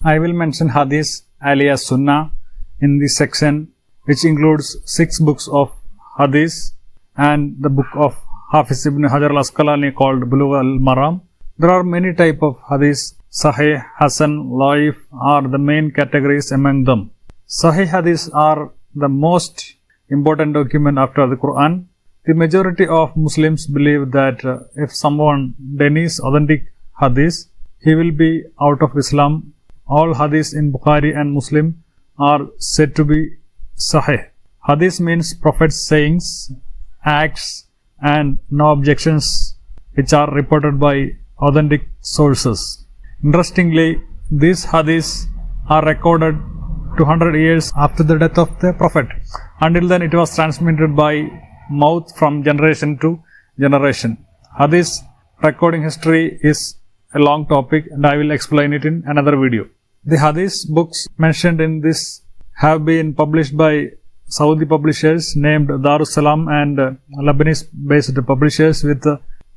I will mention hadiths alias Sunnah in this section, which includes 6 books of hadiths and the book of Hafiz ibn Hajar al-Asqalani called Bulugh al-Maram. There are many types of hadiths. Sahih, Hasan, Laif are the main categories among them. Sahih hadiths are the most important document after the Quran. The majority of Muslims believe that if someone denies authentic hadith, he will be out of Islam. All hadiths in Bukhari and Muslim are said to be Sahih. Hadith means Prophet's sayings, acts and no objections, which are reported by authentic sources. Interestingly, these hadiths are recorded 200 years after the death of the Prophet. Until then, it was transmitted by mouth from generation to generation. Hadith recording history is a long topic and I will explain it in another video. The hadith books mentioned in this have been published by Saudi publishers named Darussalam and Lebanese-based publishers with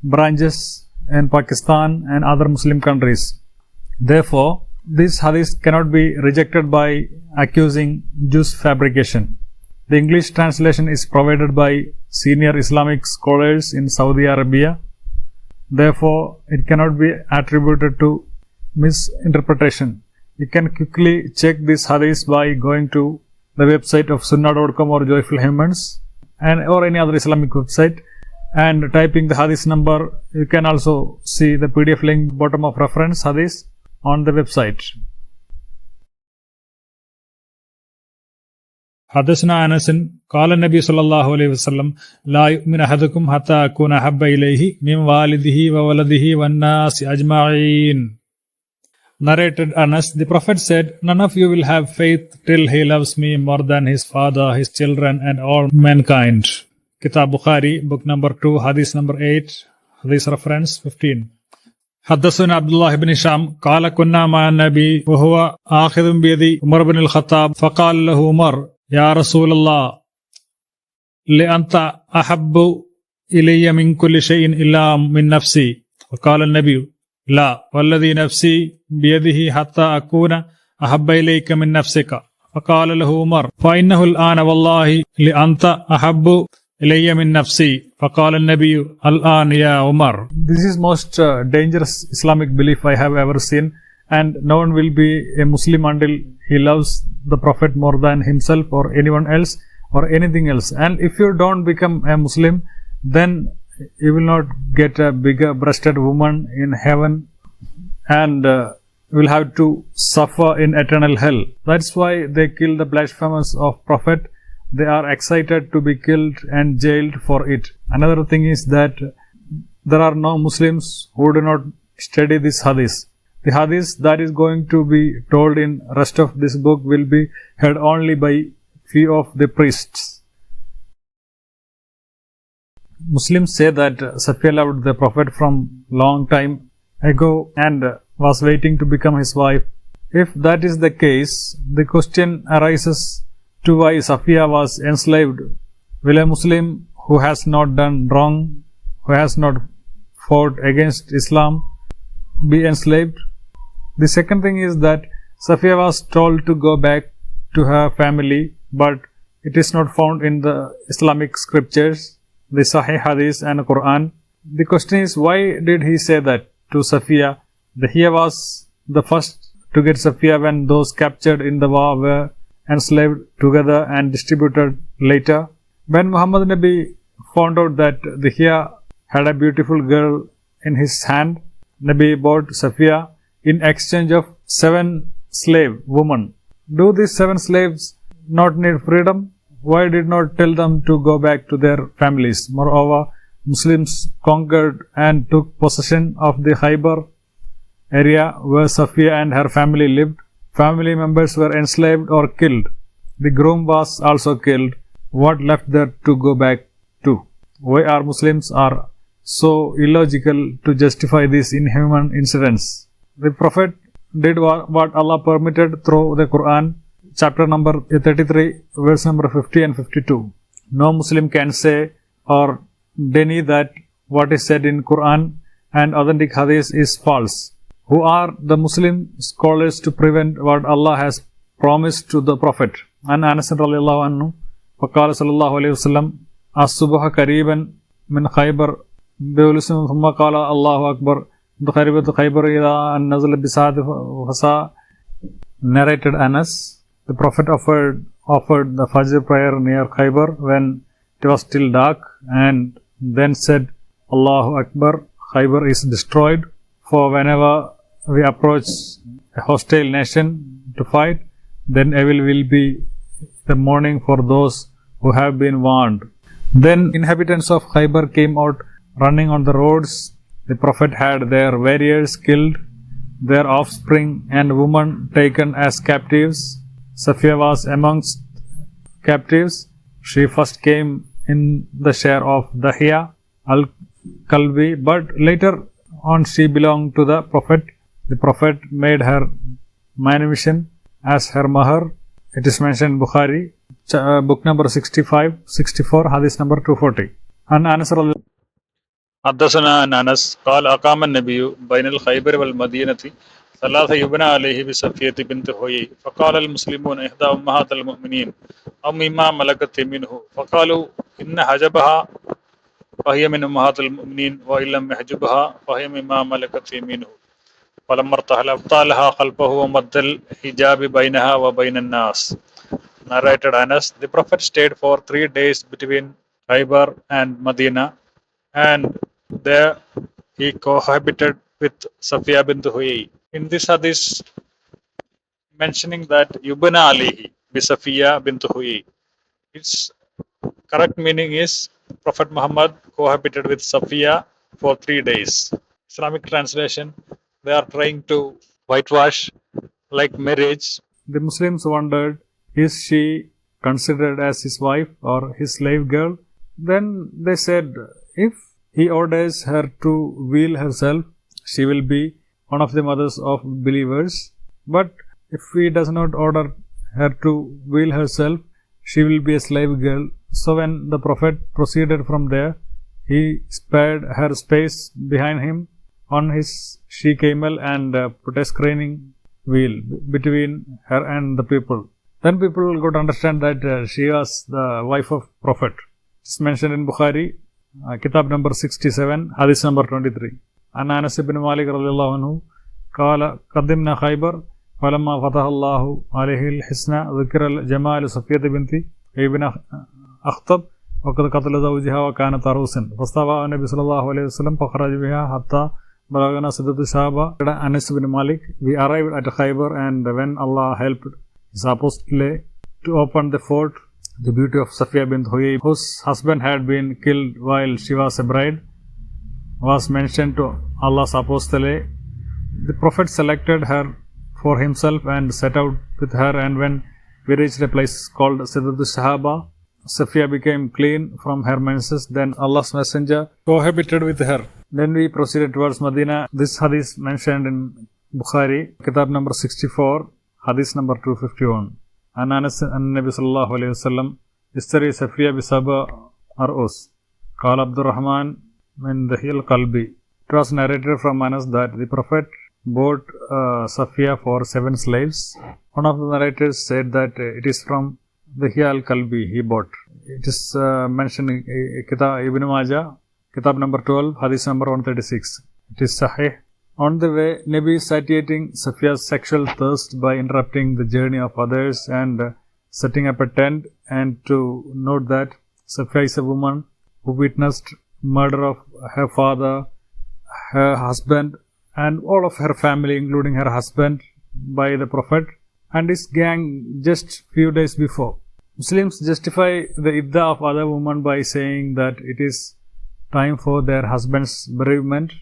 branches in Pakistan and other Muslim countries. Therefore, these hadiths cannot be rejected by accusing Jews fabrication. The English translation is provided by senior Islamic scholars in Saudi Arabia. Therefore, it cannot be attributed to misinterpretation. You can quickly check these hadiths by going to the website of sunnah.com or Joyful Humans or any other Islamic website and typing the hadith number. You can also see the PDF link bottom of reference hadith on the website. حدثنا أنس قال النبي صلى الله عليه وسلم لا يؤمن أحدكم حتى أكون أحب إليه من والده وولده والناس أجمعين. Narrated Anas, the Prophet said, none of you will have faith till he loves me more than his father, his children and all mankind. Kitab Bukhari, book number 2, hadith number 8, hadith reference 15. حدثنا عبد الله بن هشام قال كنا مع النبي وهو آخذ بيد عمر بن الخطاب فقال له عمر يا رسول الله لأنت أحب إلي من كل شيء إلا من نفسي. فقال النبي لا والذي نفسي بيده حتى أكون أحب إليك من نفسك. فقال له عمر فإنه الآن والله لأنت أحب إلي من نفسي. فقال النبي الآن يا عمر. This is most dangerous Islamic belief I have ever seen, and no one will be a Muslim until he loves the Prophet more than himself or anyone else or anything else. And if you don't become a Muslim, then you will not get a bigger breasted woman in heaven and will have to suffer in eternal hell. That's why they kill the blasphemers of Prophet. They are excited to be killed and jailed for it. Another thing is that there are no Muslims who do not study this hadith. The hadith that is going to be told in rest of this book will be heard only by few of the priests. Muslims say that Safiya loved the Prophet from long time ago and was waiting to become his wife. If that is the case, the question arises to why Safiya was enslaved. Will a Muslim who has not done wrong, who has not fought against Islam, be enslaved? The second thing is that Safiya was told to go back to her family, but it is not found in the Islamic scriptures, the Sahih Hadith and Quran. The question is, why did he say that to Safiya? He was the first to get Safiya when those captured in the war were enslaved together and distributed later. When Muhammad Nabi found out that Hiya had a beautiful girl in his hand, Nabi bought Safiya in exchange of 7 slave women. Do these 7 slaves not need freedom? Why did not tell them to go back to their families? Moreover, Muslims conquered and took possession of the Khyber area where Safiya and her family lived. Family members were enslaved or killed. The groom was also killed. What left there to go back to? Why our Muslims are so illogical to justify these inhuman incidents? The Prophet did what Allah permitted through the Quran, chapter number 33, verse number 50 and 52. No Muslim can say or deny that what is said in Quran and authentic hadith is false. who are the Muslim scholars to prevent what Allah has promised to the Prophet. And Anas radiallahu anhu, فقال صلى الله عليه وسلم الصبح قريبا من خيبر بولسم ثم قال الله أكبر خريبة خيبر إذا نزل بساعة فسا. Narrated Anas, the Prophet offered the Fajr prayer near Khaybar when it was still dark, and then said, Allahu Akbar, Khaybar is destroyed. For whenever we approach a hostile nation to fight, then evil will be the morning for those who have been warned. Then inhabitants of Khaybar came out running on the roads. The Prophet had their warriors killed, their offspring and women taken as captives. Safiya was amongst captives. She first came in the share of Dahiya al-Kalbi, but later on she belonged to the Prophet. The Prophet made her manumission as her mahar. It is mentioned in Bukhari, book number 64, hadith number 240. And Anas حدثنا عن أنس قال أقام النبي بين الخيبر والمدينة ثلاثة يبنى عليه بصفية بنت حيي فقال المسلمون إحدى أمهات المؤمنين أو مما ملكت يمينه فقالوا إن حجبها فهي من أمهات المؤمنين وإن لم يحجبها فهي مما ملكت يمينه فلما ارتحل أبطالها خلفه ومد الحجاب بينها وبين الناس. Narrated Anas, the Prophet stayed for 3 days between Khaybar and Medina, and there he cohabited with Safiya bint Huyay. In this hadith, mentioning that Yubna alihi bi Safiya bint Huyay, its correct meaning is Prophet Muhammad cohabited with Safiya for 3 days. Islamic translation, they are trying to whitewash like marriage. The Muslims wondered, is she considered as his wife or his slave girl? Then they said, if he orders her to veil herself, she will be one of the mothers of believers. But if he does not order her to veil herself, she will be a slave girl. So when the Prophet proceeded from there, he spared her space behind him on his she-camel and put a screening veil between her and the people. Then people got to understand that she was the wife of Prophet. It's mentioned in Bukhari, Kitab number 67, Hadith number 23. An Anas ibn Malik radiallahu anhu, قال قدمنا خيبر فلما فتح الله عليه الحسنى ذكر الجمال صفية بنتي ابن أخطب وقد قتل زوجها وكانت عروسا فاستوى النبي صلى الله عليه وسلم فخرج بها حتى بلغنا سدة الصحابة. Anas ibn Malik, we arrived at Khaybar, and when Allah helped his apostle to open the fort, the beauty of Safiya bint Huyay, whose husband had been killed while she was a bride, was mentioned to Allah's apostle. The Prophet selected her for himself and set out with her, and when we reached a place called Sidratul Sahaba, Safiya became clean from her menses. Then Allah's Messenger cohabited with her. Then we proceeded towards Medina. This hadith mentioned in Bukhari, Kitab number 64, hadith number 251. And Anas and Nabi sallallahu alayhi wa sallam, Istari Safiya bisaba ar'us, Qal Abdul Rahman min Dahil Qalbi. It was narrated from Anas that the Prophet bought Safiya for 7 slaves. One of the narrators said that it is from Dahil al-Kalbi he bought. It is mentioned in Kitab Ibn Majah, Kitab number 12, Hadith number 136. It is Sahih. On the way, Nabi is satiating Safiya's sexual thirst by interrupting the journey of others and setting up a tent, and to note that Safiya is a woman who witnessed murder of her father, her husband, and all of her family, including her husband, by the Prophet and his gang just few days before. Muslims justify the idda of other women by saying that it is time for their husband's bereavement.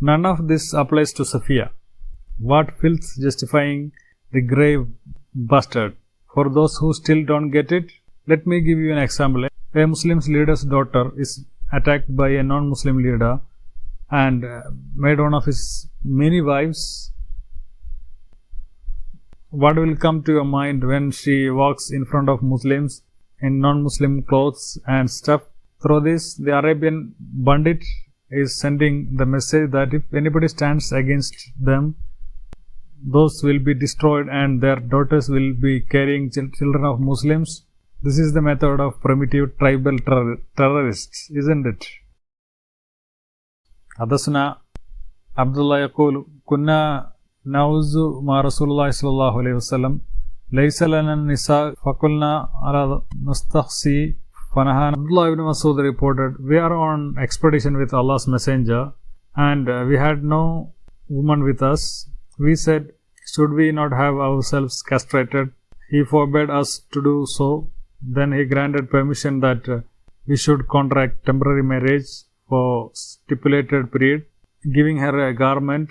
None of this applies to Safiya. What filth justifying the grave bastard? For those who still don't get it, let me give you an example. A Muslim leader's daughter is attacked by a non-Muslim leader and made one of his many wives. What will come to your mind when she walks in front of Muslims in non-Muslim clothes and stuff? Through this, the Arabian bandit is sending the message that if anybody stands against them, those will be destroyed and their daughters will be carrying children of Muslims. This is the method of primitive tribal terrorists, isn't it? حدثنا عبد الله يقول كنا نعوذ مع رسول الله صلى الله عليه وسلم ليس لنا النساء فقلنا على نستخسي فنهانا. Abdullah ibn Masud reported, we are on expedition with Allah's messenger and we had no woman with us. We said, should we not have ourselves castrated? He forbade us to do so. Then he granted permission that we should contract temporary marriage for stipulated period, giving her a garment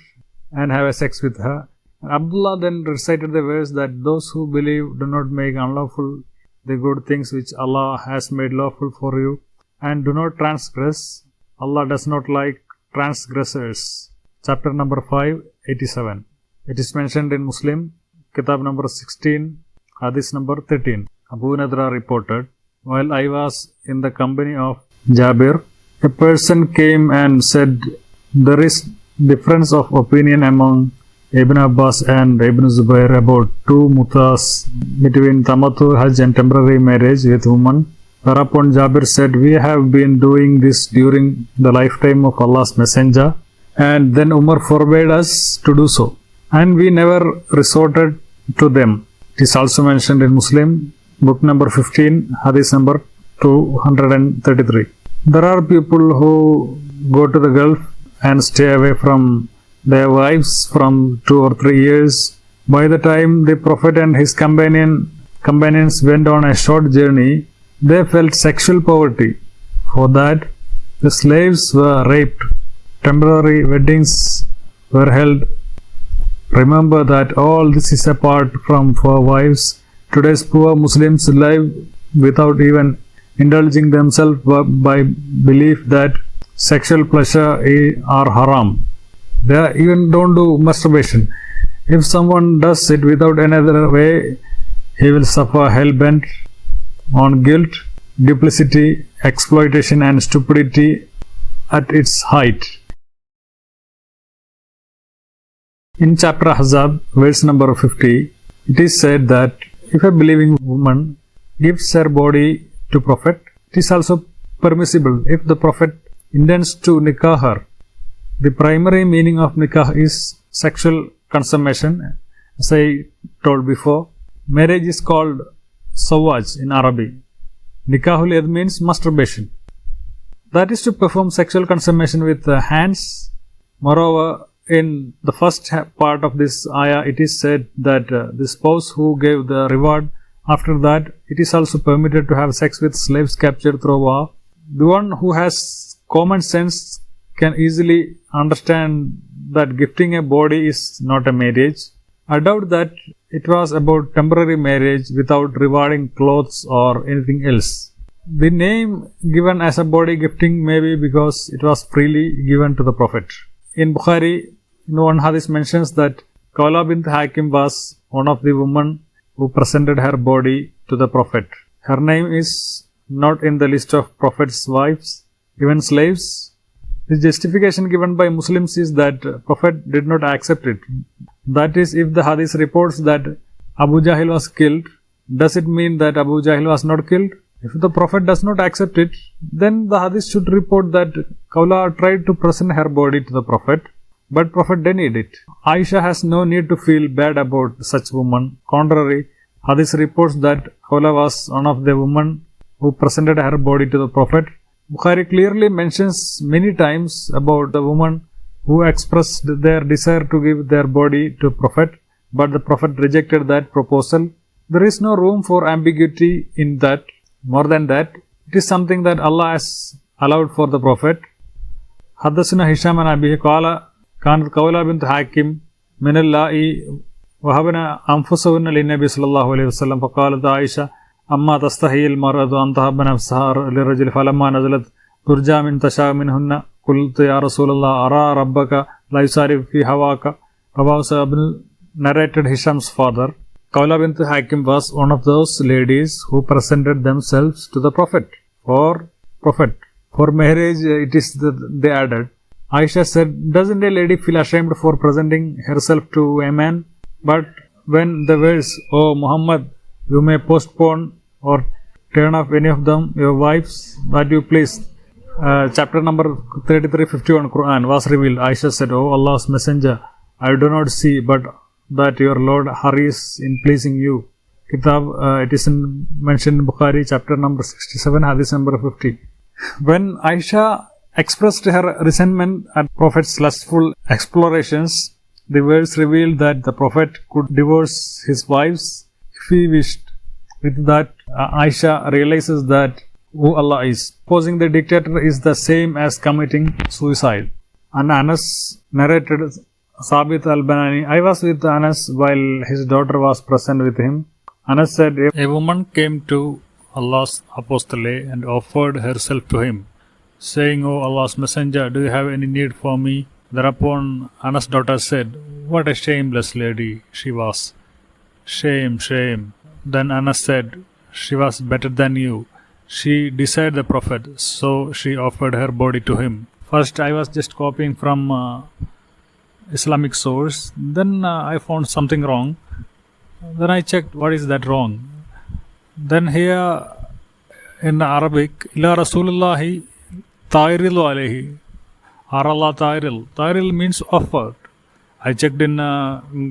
and have a sex with her. Abdullah then recited the verse that those who believe do not make unlawful the good things which Allah has made lawful for you, and do not transgress. Allah does not like transgressors. Chapter number 5, 87. It is mentioned in Muslim, Kitab number 16, Hadith number 13. Abu Nadra reported, while I was in the company of Jabir, a person came and said, there is difference of opinion among Ibn Abbas and Ibn Zubair about two mutas between Tamattu Hajj and temporary marriage with women. Whereupon Jabir said, we have been doing this during the lifetime of Allah's Messenger, and then Umar forbade us to do so, and we never resorted to them. It is also mentioned in Muslim, book number 15, Hadith number 233. There are people who go to the Gulf and stay away from their wives from 2 or 3 years. By the time the Prophet and his companions went on a short journey, they felt sexual poverty. For that, the slaves were raped. Temporary weddings were held. Remember that all this is apart from for wives. Today's poor Muslims live without even indulging themselves by belief that sexual pleasure are haram. They even don't do masturbation. If someone does it without another way, he will suffer hell-bent on guilt, duplicity, exploitation and stupidity at its height. In chapter Ahzab, verse number 50, it is said that if a believing woman gives her body to Prophet, it is also permissible if the Prophet intends to nikah her. The primary meaning of nikah is sexual consummation. As I told before, marriage is called sawaj in Arabic. Nikahul yad means masturbation. That is to perform sexual consummation with the hands. Moreover, in the first part of this ayah, it is said that the spouse who gave the reward, after that, it is also permitted to have sex with slaves captured through war. The one who has common sense can easily understand that gifting a body is not a marriage. I doubt that it was about temporary marriage without rewarding clothes or anything else. The name given as a body gifting may be because it was freely given to the Prophet. In Bukhari, one hadith mentions that Khawla bint Hakim was one of the women who presented her body to the Prophet. Her name is not in the list of Prophet's wives, even slaves. The justification given by Muslims is that Prophet did not accept it. That is, if the hadith reports that Abu Jahl was killed, does it mean that Abu Jahl was not killed? If the Prophet does not accept it, then the hadith should report that Khawla tried to present her body to the Prophet, but Prophet denied it. Aisha has no need to feel bad about such woman. Contrary, hadith reports that Khawla was one of the women who presented her body to the Prophet. Bukhari clearly mentions many times about the woman who expressed their desire to give their body to Prophet, but the Prophet rejected that proposal. There is no room for ambiguity in that. More than that, it is something that Allah has allowed for the Prophet. حدثنا هشام عن أبيه قال كانت خولة بنت حاكم من اللائي وهبنا أنفسهن للنبي صلى الله عليه وسلم فقالت عائشة أما تستحي المرأة أن تهب نفسها للرجل فلما نزلت ترجى من تشاء منهن قلت يا رسول الله أرى ربك لا يسارع في هواك. Rawahu Sa'ib narrated Hisham's father. Khawla bint Hakim was one of those ladies who presented themselves to the Prophet. For For marriage, they added. Aisha said, doesn't a lady feel ashamed for presenting herself to a man? But when the words, O Muhammad, you may postpone or turn off any of them, your wives, that you please. Chapter number 3351 Quran was revealed. Aisha said, O Allah's Messenger, I do not see but that your Lord hurries in pleasing you. Kitab, it is mentioned in Bukhari, chapter number 67, hadith number 50. When Aisha expressed her resentment at Prophet's lustful explorations, the verse revealed that the Prophet could divorce his wives if he wished. With that, Aisha realizes that who Allah is. Posing the dictator is the same as committing suicide. And Anas narrated, Sabit al-Banani, I was with Anas while his daughter was present with him. Anas said, a woman came to Allah's apostle and offered herself to him, saying, O Allah's Messenger, do you have any need for me? Thereupon Anas' daughter said, what a shameless lady she was. Shame, shame. Then Anas said, she was better than you. She desired the Prophet, so she offered her body to him. First, I was just copying from Islamic source. Then I found something wrong. Then I checked what is that wrong. Then here in Arabic, Ila Rasulullahi Ta'irilu alayhi. Arallah Ta'iril. Ta'iril means offered. I checked in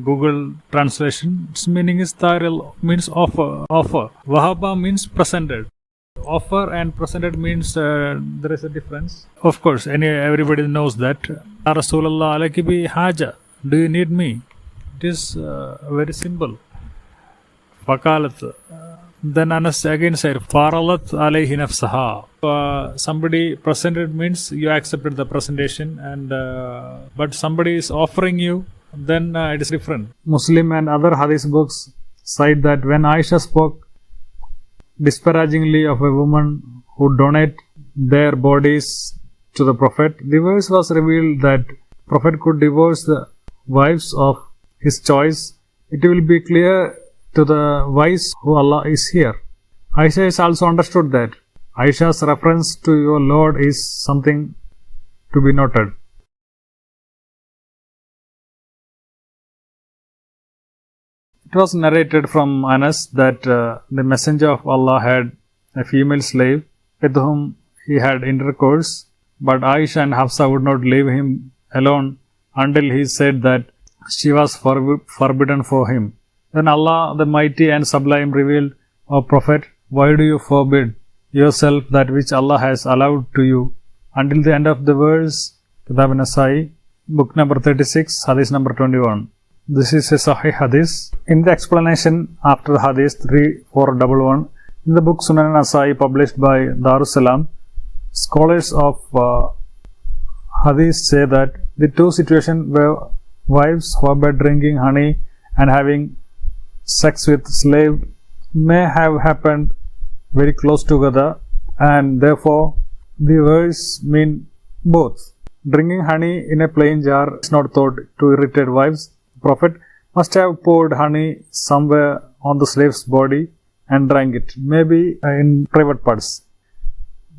Google translation. Its meaning is Ta'iril means offer. Wahaba means presented. Offer and presented means there is a difference. Of course, everybody knows that. Ya Rasulullah alayki bi haja. Do you need me? It is very simple. Faqalat. Then Anas again said, Faralat alayhi nafsaha. Somebody presented means you accepted the presentation, and but somebody is offering you, then it is different. Muslim and other hadith books cite that when Aisha spoke disparagingly of a woman who donate their bodies to the Prophet, the verse was revealed that Prophet could divorce the wives of his choice. It will be clear to the wise who Allah is here. Aisha is also understood that Aisha's reference to your Lord is something to be noted. It was narrated from Anas that the Messenger of Allah had a female slave with whom he had intercourse, but Aisha and Hafsa would not leave him alone until he said that she was forbidden for him. Then Allah the Mighty and Sublime revealed, O Prophet, why do you forbid yourself that which Allah has allowed to you? Until the end of the verse, Kitab Nasai, book number 36, hadith number 21. This is a Sahih hadith. In the explanation after hadith 3411, in the book Sunnah Nasai published by Darussalam, scholars of hadith say that the two situations where wives forbade drinking honey and having sex with slave may have happened very close together, and therefore the words mean both. Drinking honey in a plain jar is not thought to irritate wives. The Prophet must have poured honey somewhere on the slave's body and drank it, maybe in private parts.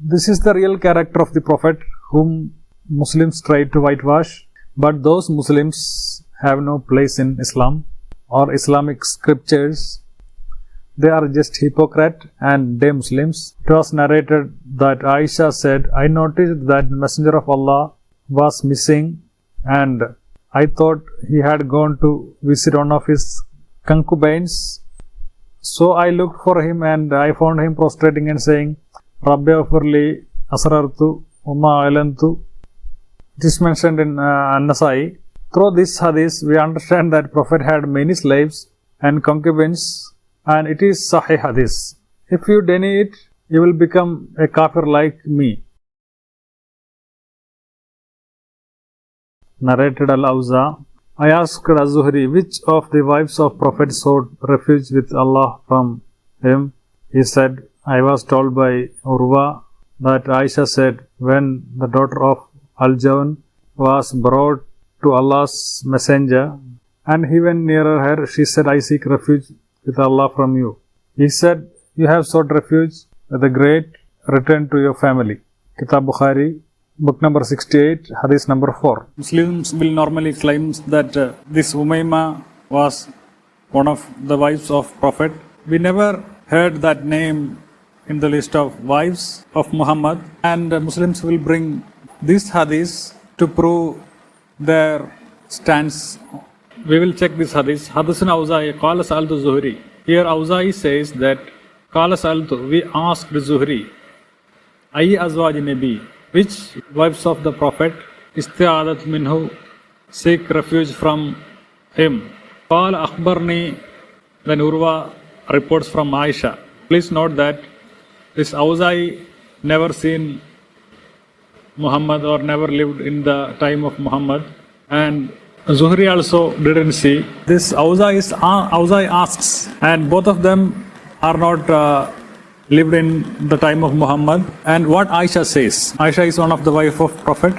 This is the real character of the Prophet whom Muslims try to whitewash, but those Muslims have no place in Islam or Islamic scriptures. They are just hypocrite and they Muslims. It was narrated that Aisha said, I noticed that the Messenger of Allah was missing and I thought he had gone to visit one of his concubines. So I looked for him and I found him prostrating and saying, Rabbi Afurli Asrartu Umma Alantu. It is mentioned in An-Nasai. Through this hadith, we understand that Prophet had many slaves and concubines, and it is Sahih hadith. If you deny it, you will become a kafir like me. Narrated Al-Awza, I asked Az-Zuhri, which of the wives of Prophet sought refuge with Allah from him? He said, I was told by Urwa that Aisha said, when the daughter of Al-Jawn was brought to Allah's Messenger, and he went nearer her, she said, I seek refuge with Allah from you. He said, you have sought refuge with the great, return to your family. Kitab Bukhari, book number 68, hadith number 4. Muslims will normally claim that this Umayma was one of the wives of Prophet. We never heard that name in the list of wives of Muhammad, and Muslims will bring this hadith to prove their stance. We will check this hadith. Hadathana Awza'i, Qala Sa'altu Zuhri. Here Awza'i says that Qala Sa'altu, we asked Zuhri, Ayyi azwaj nabi, which wives of the Prophet, isti'adat minhu, seek refuge from him. Qala akhbarni, then Urwa reports from Aisha. Please note that this Awza'i never seen Muhammad or never lived in the time of Muhammad, and Zuhri also didn't see. This Awza'i asks, and both of them are not lived in the time of Muhammad. And what Aisha says, Aisha is one of the wife of Prophet,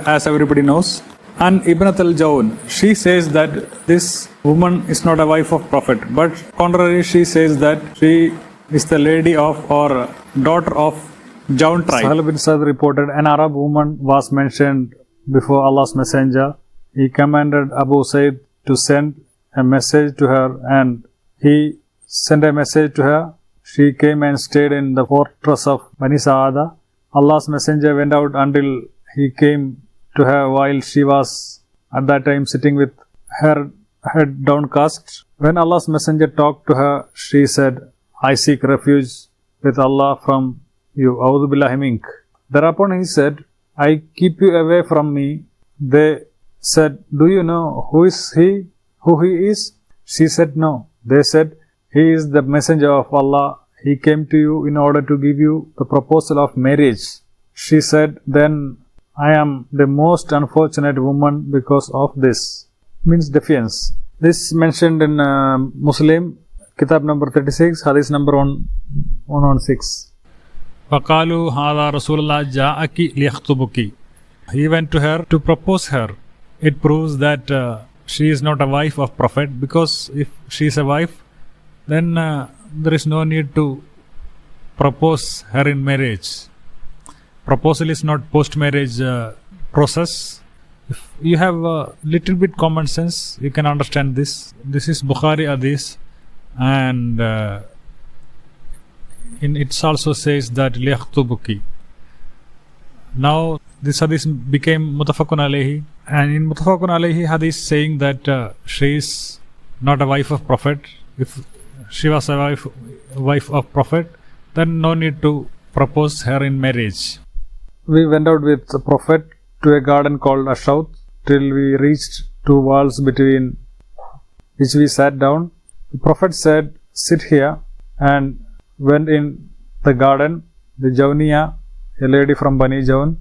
as everybody knows. And Ibn al-Jawn, she says that this woman is not a wife of Prophet, but contrary, she says that she is the lady of or daughter of Jawn tribe. Sahal bin Sa'd reported an Arab woman was mentioned before Allah's Messenger. He commanded Abu Said to send a message to her, and he sent a message to her. She came and stayed in the fortress of Bani Sa'ada. Allah's Messenger went out until he came to her while she was at that time sitting with her head downcast. When Allah's Messenger talked to her, she said, I seek refuge with Allah from you. A'udhu billahi mink. Thereupon he said, I keep you away from me. They said, do you know who he is? She said, no. They said, he is the messenger of Allah. He came to you in order to give you the proposal of marriage. She said, then I am the most unfortunate woman because of this. Means defiance. This is mentioned in Muslim, Kitab number 36, Hadith number 116. فَقَالُوا هَذَا رَسُولُ اللَّهِ جَاءَكِ لِيَخْطُبُكِ. He went to her to propose her. It proves that she is not a wife of Prophet, because if she is a wife, then there is no need to propose her in marriage. Proposal is not post-marriage process. If you have a little bit common sense, you can understand this. This is Bukhari Hadith, and it also says that liyakhtubuki. Now this hadith became Muttafaqun alayhi, and in Muttafaqun alayhi hadith saying that she is not a wife of Prophet. If she was a wife of Prophet, then no need to propose her in marriage. We went out with the Prophet to a garden called Ashawt till we reached two walls between which we sat down. The Prophet said, sit here, and went in the garden. The Jawniya, a lady from Bani Jawn,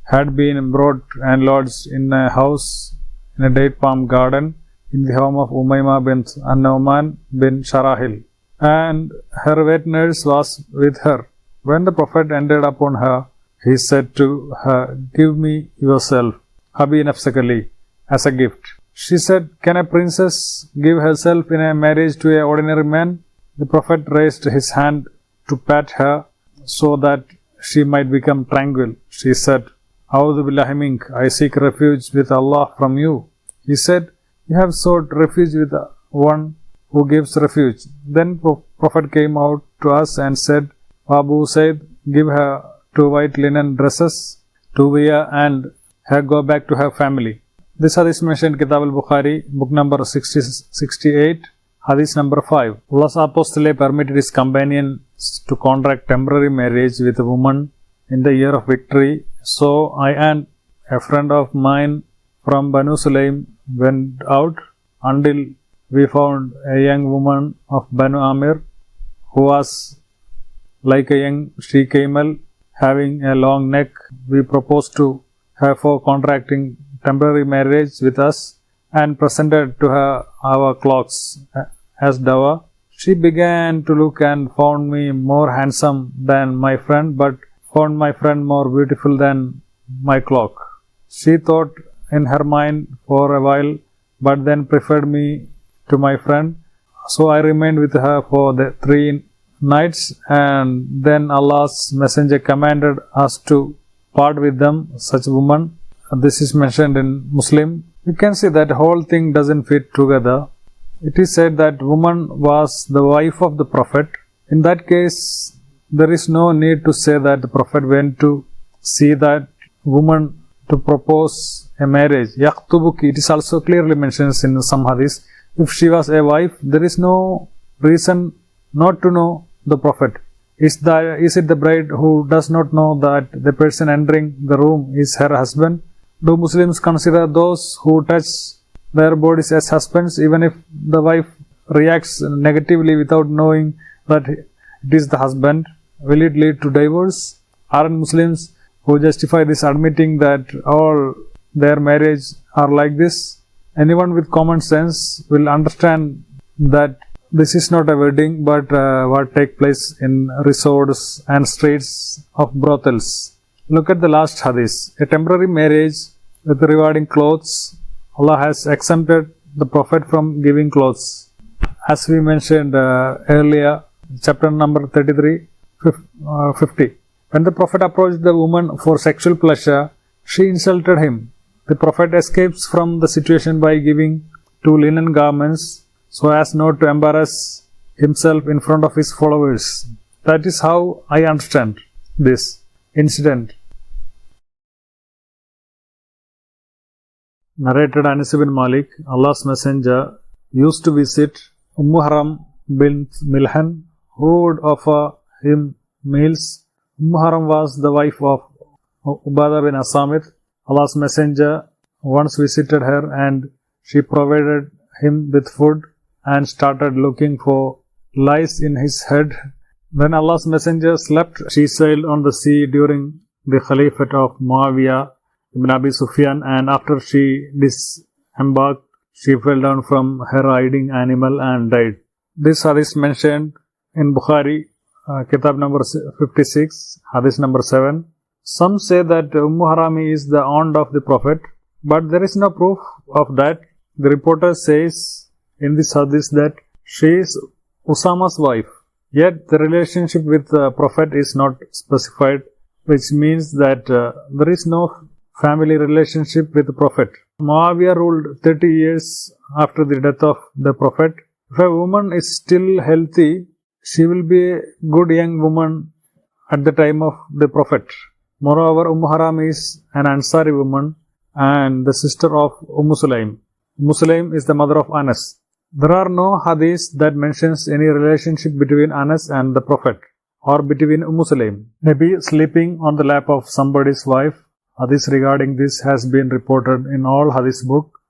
had been brought and lodged in a house in a date palm garden in the home of Umayma bint An-Nu'man bin Sharahil, and her wet nurse was with her. When the Prophet entered upon her, he said to her, give me yourself, Habi Nafsakali, as a gift. She said, can a princess give herself in a marriage to an ordinary man? The Prophet raised his hand to pat her so that she might become tranquil. She said, A'udhu billahi mink, I seek refuge with Allah from you. He said, you have sought refuge with one who gives refuge. Then Prophet came out to us and said, Abu Said, give her 2 white linen dresses to wear and her go back to her family. This hadith mentioned Kitab al-Bukhari, book number 68, hadith number 5. Allah's Apostle permitted his companions to contract temporary marriage with a woman in the year of victory. So I and a friend of mine from Banu Sulaim went out until we found a young woman of Banu Amir who was like a young she-camel having a long neck. We proposed to her for contracting temporary marriage with us and presented to her our clocks as dower. She began to look and found me more handsome than my friend, but found my friend more beautiful than my clock. She thought in her mind for a while, but then preferred me to my friend. So I remained with her for the 3 nights, and then Allah's Messenger commanded us to part with them, such women. This is mentioned in Muslim. You can see that whole thing doesn't fit together. It is said that woman was the wife of the Prophet. In that case, there is no need to say that the Prophet went to see that woman to propose a marriage. Yaqtubuki, it is also clearly mentioned in some hadiths. If she was a wife, there is no reason not to know the Prophet. Is it the bride who does not know that the person entering the room is her husband? Do Muslims consider those who touch their bodies as husbands, even if the wife reacts negatively without knowing that it is the husband? Will it lead to divorce? Aren't Muslims who justify this admitting that all their marriage are like this? Anyone with common sense will understand that this is not a wedding, but what take place in resorts and streets of brothels. Look at the last hadith. A temporary marriage with rewarding clothes. Allah has exempted the Prophet from giving clothes. As we mentioned earlier, chapter number 33, 50. When the Prophet approached the woman for sexual pleasure, she insulted him. The Prophet escapes from the situation by giving 2 linen garments so as not to embarrass himself in front of his followers. That is how I understand this incident. Narrated Anas ibn Malik, Allah's Messenger used to visit Haram bint Milhan, who would offer him meals. Haram was the wife of Ubadah bin Asamit. Allah's Messenger once visited her and she provided him with food and started looking for lice in his head. When Allah's Messenger slept, she sailed on the sea during the Caliphate of Muawiyah ibn Abi Sufyan, and after she disembarked, she fell down from her riding animal and died. This hadith mentioned in Bukhari, Kitab number 56, hadith number 7. Some say that Harami is the aunt of the Prophet, but there is no proof of that. The reporter says in this hadith that she is Usama's wife, yet the relationship with the Prophet is not specified, which means that there is no family relationship with the Prophet. Muawiyah ruled 30 years after the death of the Prophet. If a woman is still healthy, she will be a good young woman at the time of the Prophet. Moreover, Haram is an Ansari woman and the sister of Sulaim. Sulaim is the mother of Anas. There are no hadiths that mentions any relationship between Anas and the Prophet or between Sulaim. Maybe sleeping on the lap of somebody's wife. Hadith regarding this has been reported in all hadith book.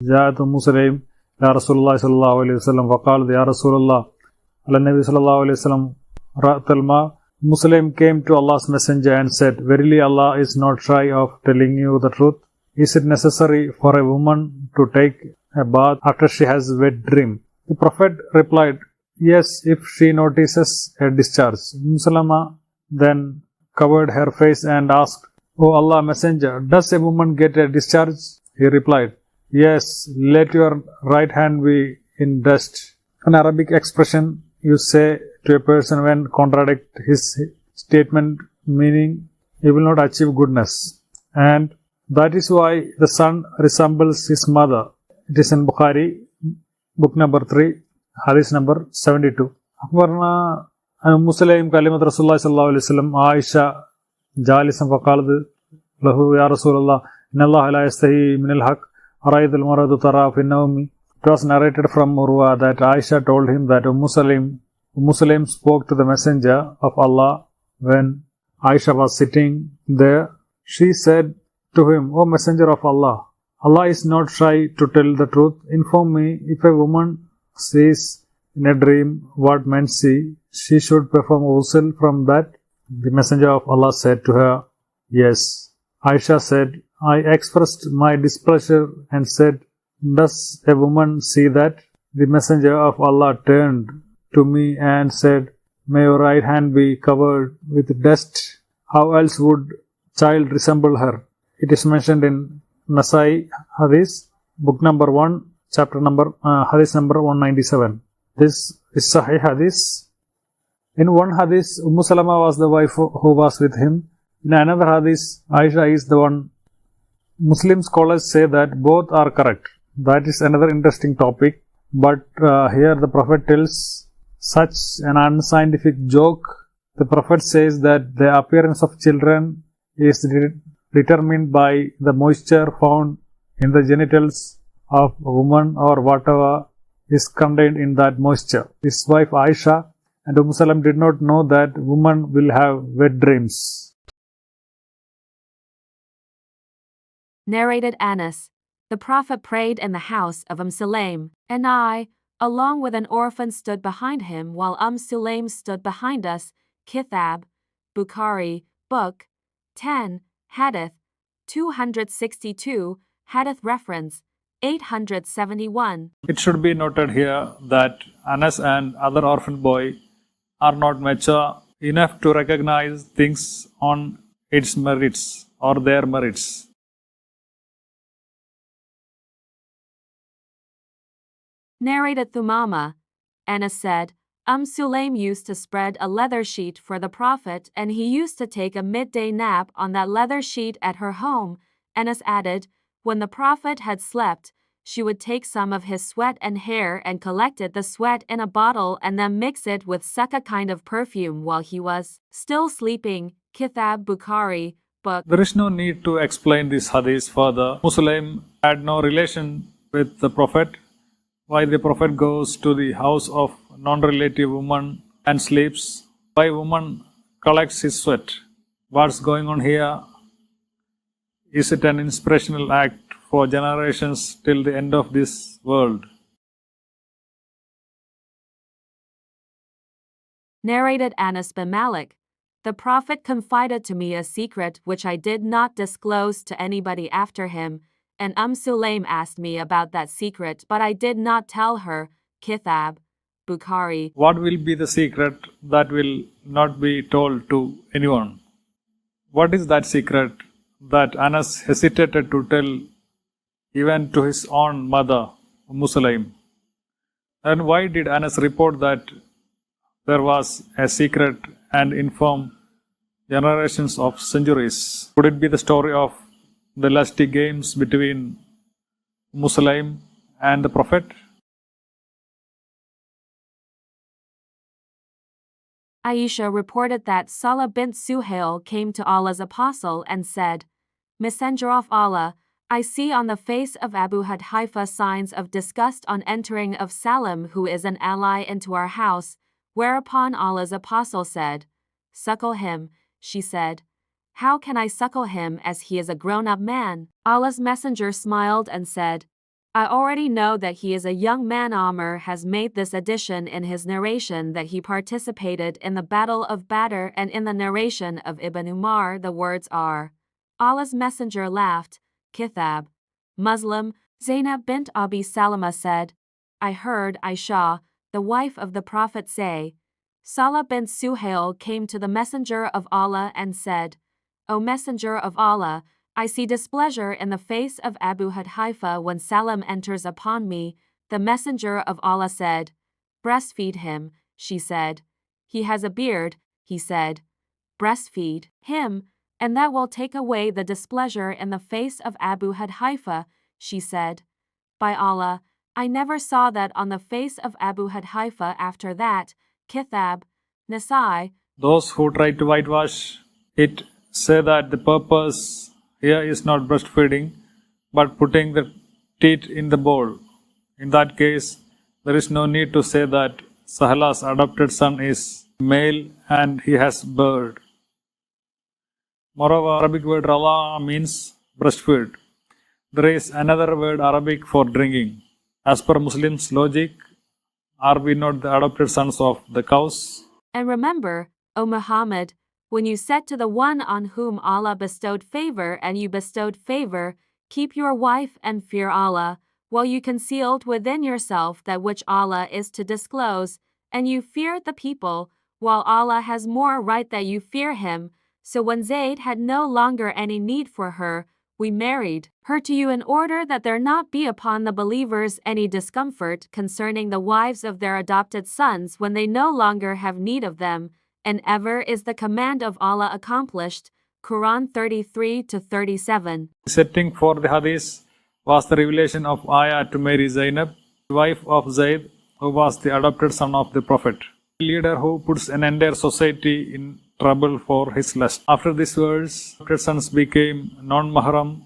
جاءت Sulaim يا رسول الله صلى الله عليه وسلم فقال يا رسول الله على النبي صلى الله عليه وسلم رأت الماء. Muslim came to Allah's Messenger and said, verily Allah is not shy of telling you the truth. Is it necessary for a woman to take a bath after she has wet dream? The Prophet replied, yes, if she notices a discharge. Salama then covered her face and asked, O Allah Messenger, does a woman get a discharge? He replied, yes, let your right hand be in dust. An Arabic expression you say to a person when contradict his statement, meaning he will not achieve goodness. And that is why the son resembles his mother. It is in Bukhari, book number 3, hadith number 72. Akbarna Muslim kalimat Rasulullah sallallahu alaihi wasallam Aisha jalisan faqalad lahu ya Rasulullah inna Allah la yastahi min al-haq araid al-maradu tara fi an-nawmi. It was narrated from Urwa that Aisha told him that Muslim spoke to the Messenger of Allah when Aisha was sitting there. She said to him, O Messenger of Allah, Allah is not shy to tell the truth. Inform me, if a woman sees in a dream what men see, she should perform ghusl from that. The Messenger of Allah said to her, yes. Aisha said, I expressed my displeasure and said, does a woman see that? The Messenger of Allah turned to me and said, may your right hand be covered with dust. How else would child resemble her? It is mentioned in Nasai Hadith, book number 1, chapter number, Hadith number 197. This is Sahih Hadith. In one Hadith, Salama was the wife who was with him. In another Hadith, Aisha is the one. Muslim scholars say that both are correct. That is another interesting topic. But here the Prophet tells such an unscientific joke. The Prophet says that the appearance of children is determined by the moisture found in the genitals of a woman or whatever is contained in that moisture. His wife Aisha and Salam did not know that women will have wet dreams. Narrated Anas. The Prophet prayed in the house of Sulaim, and I, along with an orphan, stood behind him while Sulaim stood behind us. Kitab, Bukhari, Book 10, Hadith 262, Hadith reference 871. It should be noted here that Anas and other orphan boy are not mature enough to recognize things on its merits or their merits. Narrated Thumama. Anas said, Sulaim used to spread a leather sheet for the Prophet, and he used to take a midday nap on that leather sheet at her home. Anas added, when the Prophet had slept, she would take some of his sweat and hair and collected the sweat in a bottle and then mix it with succa kind of perfume while he was still sleeping. Kitab Bukhari, Book. There is no need to explain this hadith further. Muslim had no relation with the Prophet. Why the Prophet goes to the house of non-relative woman and sleeps? Why woman collects his sweat? What's going on here? Is it an inspirational act for generations till the end of this world? Narrated Anas bin Malik. The Prophet confided to me a secret which I did not disclose to anybody after him, and Sulaim asked me about that secret, but I did not tell her. Kitab, Bukhari. What will be the secret that will not be told to anyone? What is that secret that Anas hesitated to tell even to his own mother, Sulaim? And why did Anas report that there was a secret and inform generations of centuries? Could it be the story of the lusty games between Sulaim and the Prophet? Aisha reported that Salah bint Suhail came to Allah's apostle and said, Messenger of Allah, I see on the face of Abu Hudhaifa signs of disgust on entering of Salim, who is an ally, into our house. Whereupon Allah's apostle said, Suckle him. She said, How can I suckle him as he is a grown-up man? Allah's messenger smiled and said, I already know that he is a young man. Amr has made this addition in his narration that he participated in the Battle of Badr, and in the narration of Ibn Umar the words are, Allah's messenger laughed. Kitab, Muslim. Zainab bint Abi Salama said, I heard Aisha, the wife of the Prophet, say, Salah bint Suhail came to the Messenger of Allah and said, O Messenger of Allah, I see displeasure in the face of Abu Hudhaifa when Salam enters upon me. The Messenger of Allah said, Breastfeed him. She said, He has a beard. He said, Breastfeed him, and that will take away the displeasure in the face of Abu Hudhaifa. She said, By Allah, I never saw that on the face of Abu Hudhaifa after that. Kitab, Nasai. Those who try to whitewash it say that the purpose here is not breastfeeding, but putting the teat in the bowl. In that case, there is no need to say that Sahala's adopted son is male and he has beard. Moreover, Arabic word rala means breastfeed. There is another word Arabic for drinking. As per Muslims' logic, are we not the adopted sons of the cows? And remember, O Muhammad, when you said to the one on whom Allah bestowed favor and you bestowed favor, keep your wife and fear Allah, while you concealed within yourself that which Allah is to disclose, and you feared the people, while Allah has more right that you fear him. So when Zayd had no longer any need for her, we married her to you in order that there not be upon the believers any discomfort concerning the wives of their adopted sons when they no longer have need of them, and ever is the command of Allah accomplished. Quran 33-37. The setting for the hadith was the revelation of Ayah to marry Zainab, wife of Zayd, who was the adopted son of the Prophet. A leader who puts an entire society in trouble for his lust. After this verse, adopted sons became non-mahram.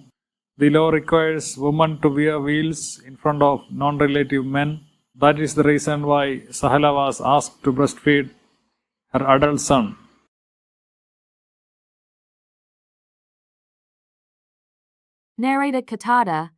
The law requires women to wear veils in front of non-relative men. That is the reason why Sahala was asked to breastfeed her adult son. Narrated Qatada,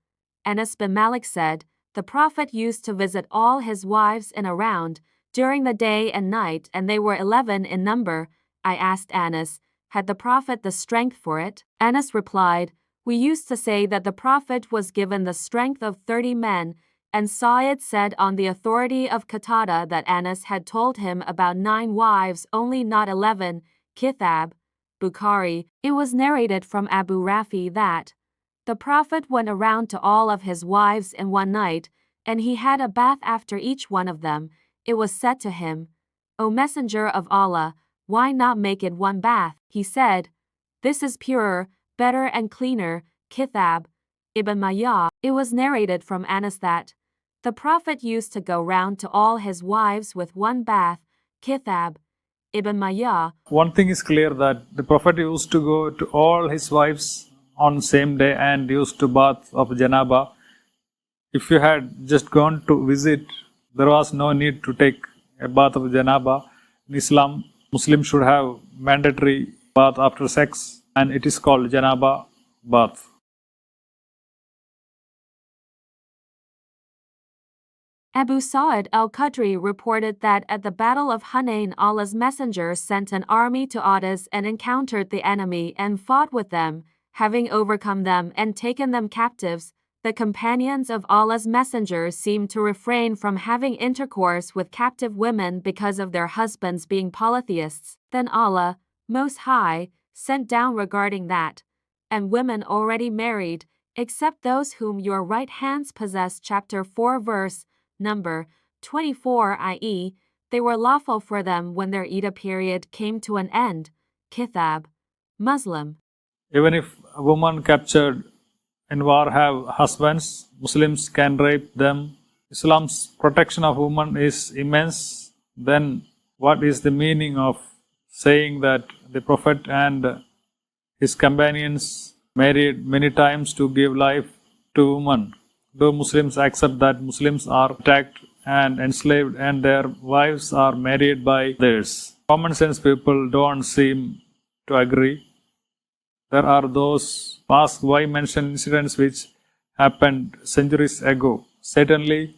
Anas bin Malik said, the Prophet used to visit all his wives in a round during the day and night, and they were 11 in number. I asked Anas, had the Prophet the strength for it? Anas replied, we used to say that the Prophet was given the strength of 30 men, and Sa'id said on the authority of Qatada that Anas had told him about 9 wives, only not 11. Kitab, Bukhari. It was narrated from Abu Rafi that the Prophet went around to all of his wives in one night, and he had a bath after each one of them. It was said to him, O Messenger of Allah, why not make it one bath? He said, this is purer, better and cleaner. Kitab, Ibn Majah. It was narrated from Anas that the Prophet used to go round to all his wives with one bath. Kitab, Ibn Majah. One thing is clear, that the Prophet used to go to all his wives on same day and used to bath of janaba. If you had just gone to visit, there was no need to take a bath of janaba. In Islam, Muslims should have mandatory bath after sex, and it is called janaba bath. Abu Sa'id al-Khudri reported that at the Battle of Hunain, Allah's Messenger sent an army to Adas and encountered the enemy and fought with them. Having overcome them and taken them captives, the companions of Allah's Messenger seemed to refrain from having intercourse with captive women because of their husbands being polytheists. Then Allah, Most High, sent down regarding that, and women already married, except those whom your right hands possess. Chapter 4 verse number 24, i.e., they were lawful for them when their Ida period came to an end. Kitab, Muslim. Even if a woman captured in war have husbands, Muslims can rape them. Islam's protection of women is immense. Then what is the meaning of saying that the Prophet and his companions married many times to give life to women? Though Muslims accept that Muslims are attacked and enslaved and their wives are married by theirs, common sense people don't seem to agree. There are those who ask why mention incidents which happened centuries ago. Certainly,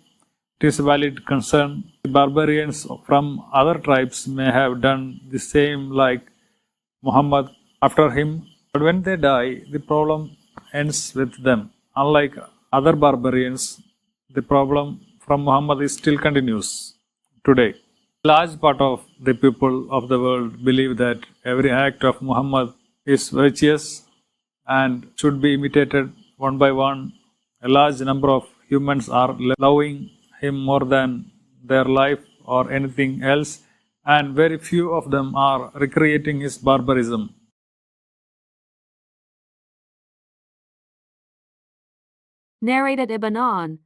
it is a valid concern. The barbarians from other tribes may have done the same like Muhammad after him, but when they die, the problem ends with them. Unlike other barbarians, the problem from Muhammad is still continues today. A large part of the people of the world believe that every act of Muhammad is virtuous and should be imitated one by one. A large number of humans are loving him more than their life or anything else, and very few of them are recreating his barbarism. Narrated Ibn On.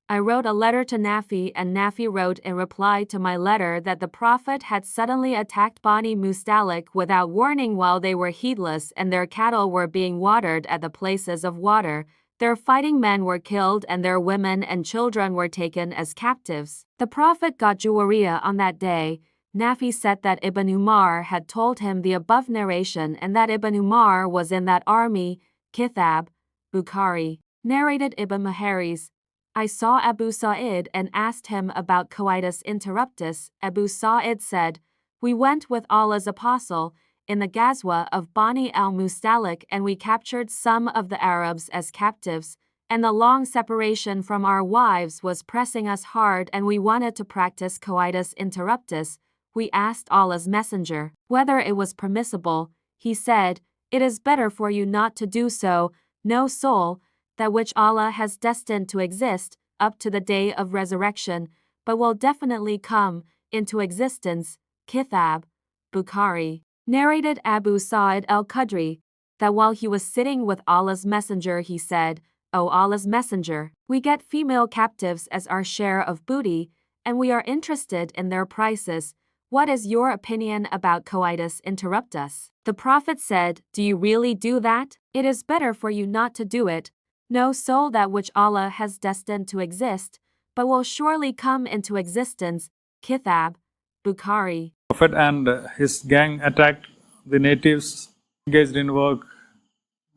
I wrote a letter to Nafi, and Nafi wrote in reply to my letter that the Prophet had suddenly attacked Bani Mustalik without warning while they were heedless and their cattle were being watered at the places of water. Their fighting men were killed and their women and children were taken as captives. The Prophet got Juwariya on that day. Nafi said that Ibn Umar had told him the above narration and that Ibn Umar was in that army. Kitab, Bukhari. Narrated Ibn Maharis. I saw Abu Sa'id and asked him about coitus interruptus. Abu Sa'id said, we went with Allah's apostle in the Ghazwa of Bani al-Mustalik and we captured some of the Arabs as captives, and the long separation from our wives was pressing us hard and we wanted to practice coitus interruptus. We asked Allah's Messenger whether it was permissible. He said, it is better for you not to do so. no soul, that which Allah has destined to exist up to the day of resurrection, but will definitely come into existence. Kitab, Bukhari. Narrated Abu Sa'id al-Khudri, that while he was sitting with Allah's Messenger he said, O Allah's Messenger, we get female captives as our share of booty, and we are interested in their prices. What is your opinion about coitus? Interrupt us. The Prophet said, Do you really do that? It is better for you not to do it. No soul that which Allah has destined to exist, but will surely come into existence. Kitab, Bukhari. Prophet and his gang attacked the natives engaged in work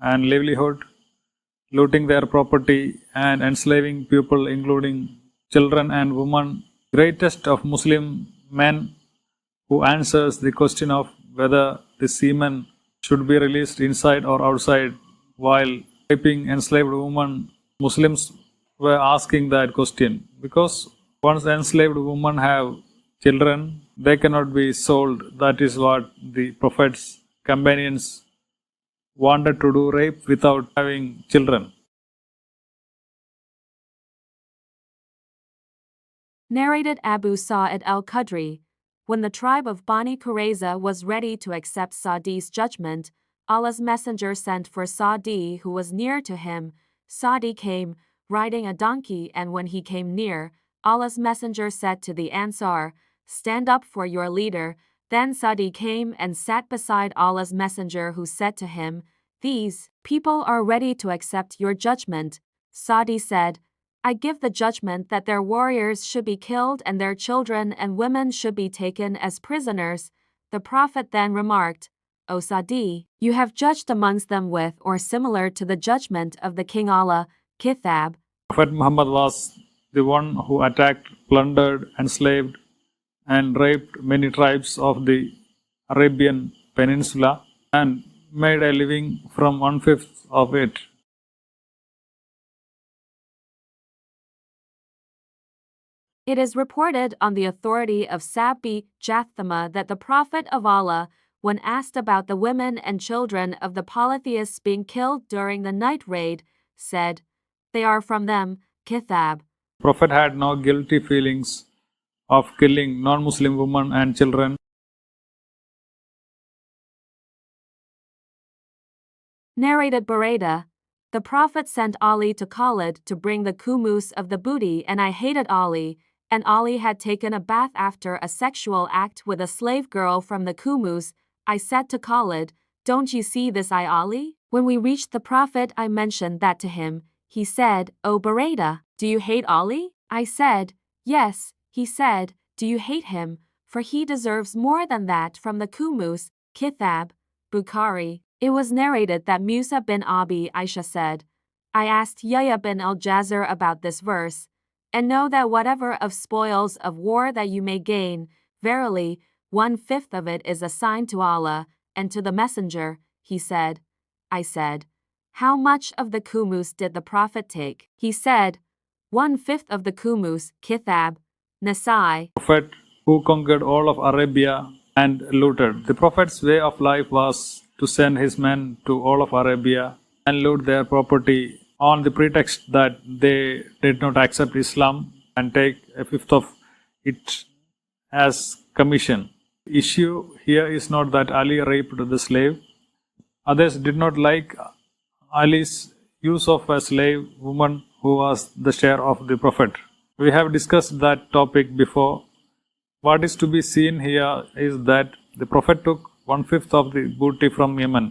and livelihood, looting their property and enslaving people including children and women. Greatest of Muslim men who answers the question of whether the semen should be released inside or outside while raping enslaved women. Muslims were asking that question because once enslaved women have children, they cannot be sold. That is what the Prophet's companions wanted to do, rape without having children. Narrated Abu Sa'id al-Khudri, when the tribe of Bani Qurayza was ready to accept Sa'di's judgment, Allah's Messenger sent for Sa'di, who was near to him. Sa'di came, riding a donkey, and when he came near, Allah's Messenger said to the Ansar, Stand up for your leader. Then Sa'di came and sat beside Allah's Messenger, who said to him, These people are ready to accept your judgment. Sa'di said, I give the judgment that their warriors should be killed and their children and women should be taken as prisoners. The Prophet then remarked, O Sa'di, you have judged amongst them with or similar to the judgment of the King Allah. Kitab. Prophet Muhammad was the one who attacked, plundered, enslaved, and raped many tribes of the Arabian Peninsula and made a living from 1/5 of it. It is reported on the authority of Sabbi Jathama that the Prophet of Allah, when asked about the women and children of the polytheists being killed during the night raid, said, They are from them. Kitab. Prophet had no guilty feelings of killing non-Muslim women and children. Narrated Buraidah, the Prophet sent Ali to Khalid to bring the kumus of the booty, and I hated Ali, and Ali had taken a bath after a sexual act with a slave girl from the kumus. I said to Khalid, Don't you see this, I Ali? When we reached the Prophet, I mentioned that to him. He said, O Buraidah, do you hate Ali? I said, Yes. He said, Do you hate him? For he deserves more than that from the kumus. Kitab, Bukhari. It was narrated that Musa bin Abi Aisha said, I asked Yahya bin al-Jazar about this verse, and know that whatever of spoils of war that you may gain, verily, 1/5 of it is assigned to Allah and to the Messenger. He said, I said, How much of the kumus did the Prophet take? He said, 1/5 of the kumus. Kitab, Nasai. Prophet who conquered all of Arabia and looted. The Prophet's way of life was to send his men to all of Arabia and loot their property on the pretext that they did not accept Islam and take 1/5 of it as commission. The issue here is not that Ali raped the slave. Others did not like Ali's use of a slave woman who was the share of the Prophet. We have discussed that topic before. What is to be seen here is that the Prophet took 1/5 of the booty from Yemen.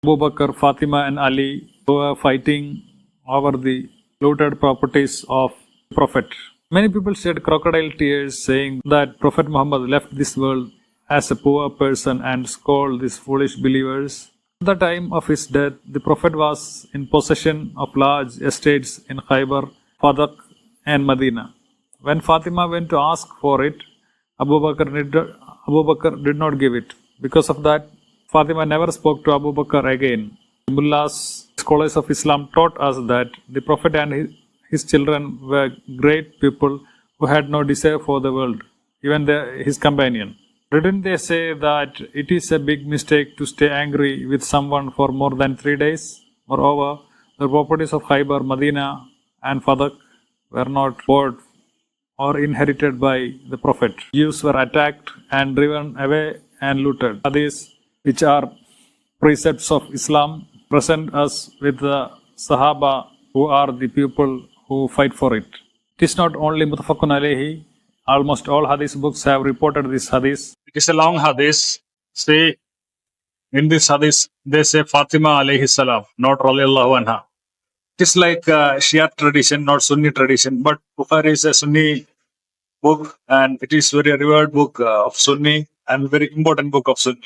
Abu Bakr, Fatima and Ali were fighting over the looted properties of the Prophet. Many people shed crocodile tears saying that Prophet Muhammad left this world as a poor person and scolded these foolish believers. At the time of his death, the Prophet was in possession of large estates in Khaybar, Fadak and Medina. When Fatima went to ask for it, Abu Bakr did not give it. Because of that, Fatima never spoke to Abu Bakr again. The mullahs, scholars of Islam, taught us that the Prophet and his children were great people who had no desire for the world, even his companion. Didn't they say that it is a big mistake to stay angry with someone for more than 3 days? Moreover, the properties of Khaybar, Medina, and Fadak were not bought or inherited by the Prophet. Jews were attacked and driven away and looted. Hadiths, which are precepts of Islam, present us with the Sahaba, who are the people who fight for it. It is not only Mutafakun alayhi, almost all Hadith books have reported this Hadith. It is a long hadith. Say in this hadith, they say Fatima alayhi salam, not radiallahu anha. It is like Shia tradition, not Sunni tradition. But Bukhari is a Sunni book, and it is very revered book of Sunni and very important book of Sunni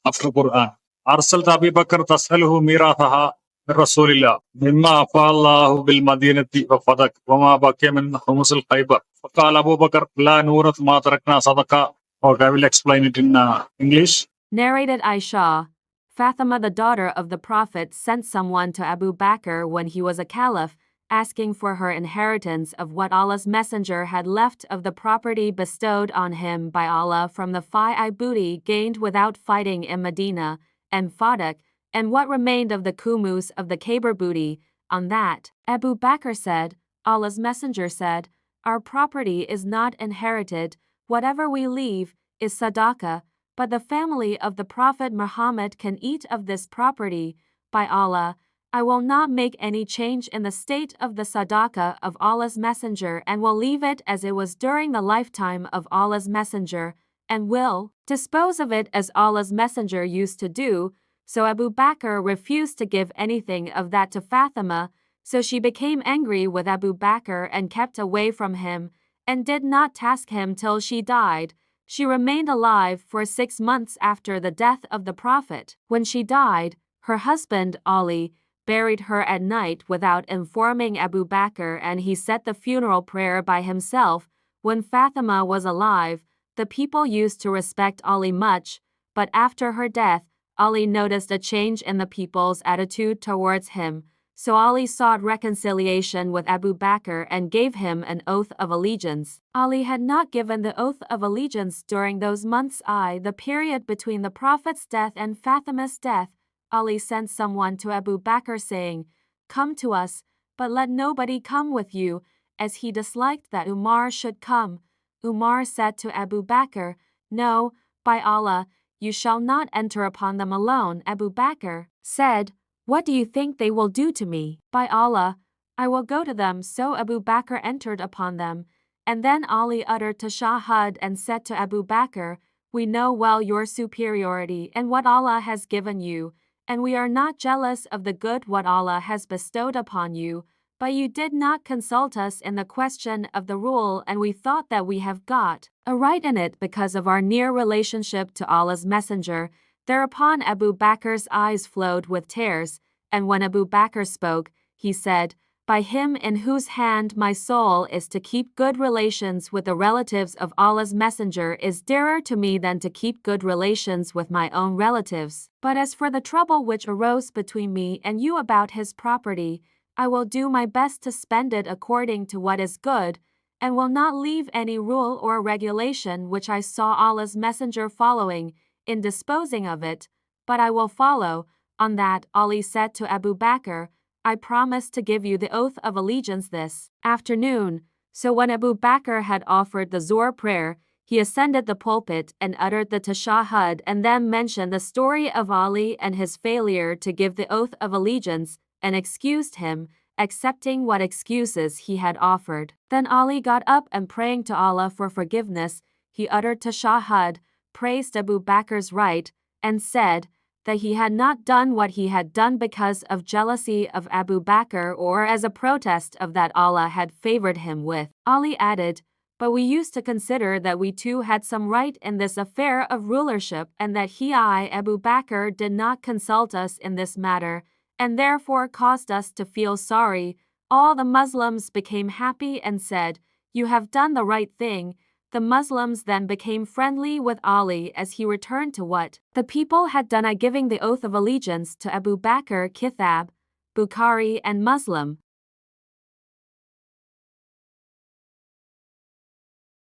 after Quran. أرسلت أبي بكر تسأله ميراثها من رسول الله مما أفاء الله بالمدينة وفدك وما بقي من خمس الخيبر فقال أبو بكر لا نورث ما تركنا صدقة. Okay, I will explain it in English. Narrated Aisha, Fatima, the daughter of the Prophet, sent someone to Abu Bakr when he was a caliph, asking for her inheritance of what Allah's Messenger had left of the property bestowed on him by Allah from the Fi'i booty gained without fighting in Medina, and Fadak, and what remained of the Kumus of the Khaybr booty. On that, Abu Bakr said, Allah's Messenger said, our property is not inherited, whatever we leave is sadaqah, but the family of the Prophet Muhammad can eat of this property. By Allah, I will not make any change in the state of the sadaqah of Allah's Messenger and will leave it as it was during the lifetime of Allah's Messenger, and will dispose of it as Allah's Messenger used to do. So Abu Bakr refused to give anything of that to Fatima, so she became angry with Abu Bakr and kept away from him, and did not task him till she died. She remained alive for 6 months after the death of the Prophet. When she died, her husband, Ali, buried her at night without informing Abu Bakr, and he said the funeral prayer by himself. When Fatima was alive, the people used to respect Ali much, but after her death, Ali noticed a change in the people's attitude towards him. So Ali sought reconciliation with Abu Bakr and gave him an oath of allegiance. Ali had not given the oath of allegiance during those months, the period between the Prophet's death and Fatima's death. Ali sent someone to Abu Bakr saying, come to us, but let nobody come with you, as he disliked that Umar should come. Umar said to Abu Bakr, no, by Allah, you shall not enter upon them alone. Abu Bakr said, what do you think they will do to me? By Allah, I will go to them. So Abu Bakr entered upon them. And then Ali uttered tashahhud and said to Abu Bakr, we know well your superiority and what Allah has given you, and we are not jealous of the good what Allah has bestowed upon you, but you did not consult us in the question of the rule, and we thought that we have got a right in it because of our near relationship to Allah's Messenger. Thereupon Abu Bakr's eyes flowed with tears, and when Abu Bakr spoke, he said, by him in whose hand my soul is, to keep good relations with the relatives of Allah's Messenger is dearer to me than to keep good relations with my own relatives. But as for the trouble which arose between me and you about his property, I will do my best to spend it according to what is good, and will not leave any rule or regulation which I saw Allah's Messenger following in disposing of it, but I will follow. On that, Ali said to Abu Bakr, I promise to give you the oath of allegiance this afternoon. So when Abu Bakr had offered the Zuhr prayer, he ascended the pulpit and uttered the tashahhud, and then mentioned the story of Ali and his failure to give the oath of allegiance, and excused him, accepting what excuses he had offered. Then Ali got up, and praying to Allah for forgiveness, he uttered tashahhud, praised Abu Bakr's right, and said that he had not done what he had done because of jealousy of Abu Bakr or as a protest of that Allah had favored him with. Ali added, but we used to consider that we too had some right in this affair of rulership, and that Abu Bakr, did not consult us in this matter, and therefore caused us to feel sorry. All the Muslims became happy and said, you have done the right thing. The Muslims then became friendly with Ali as he returned to what the people had done by giving the oath of allegiance to Abu Bakr. Kitab, Bukhari and Muslim.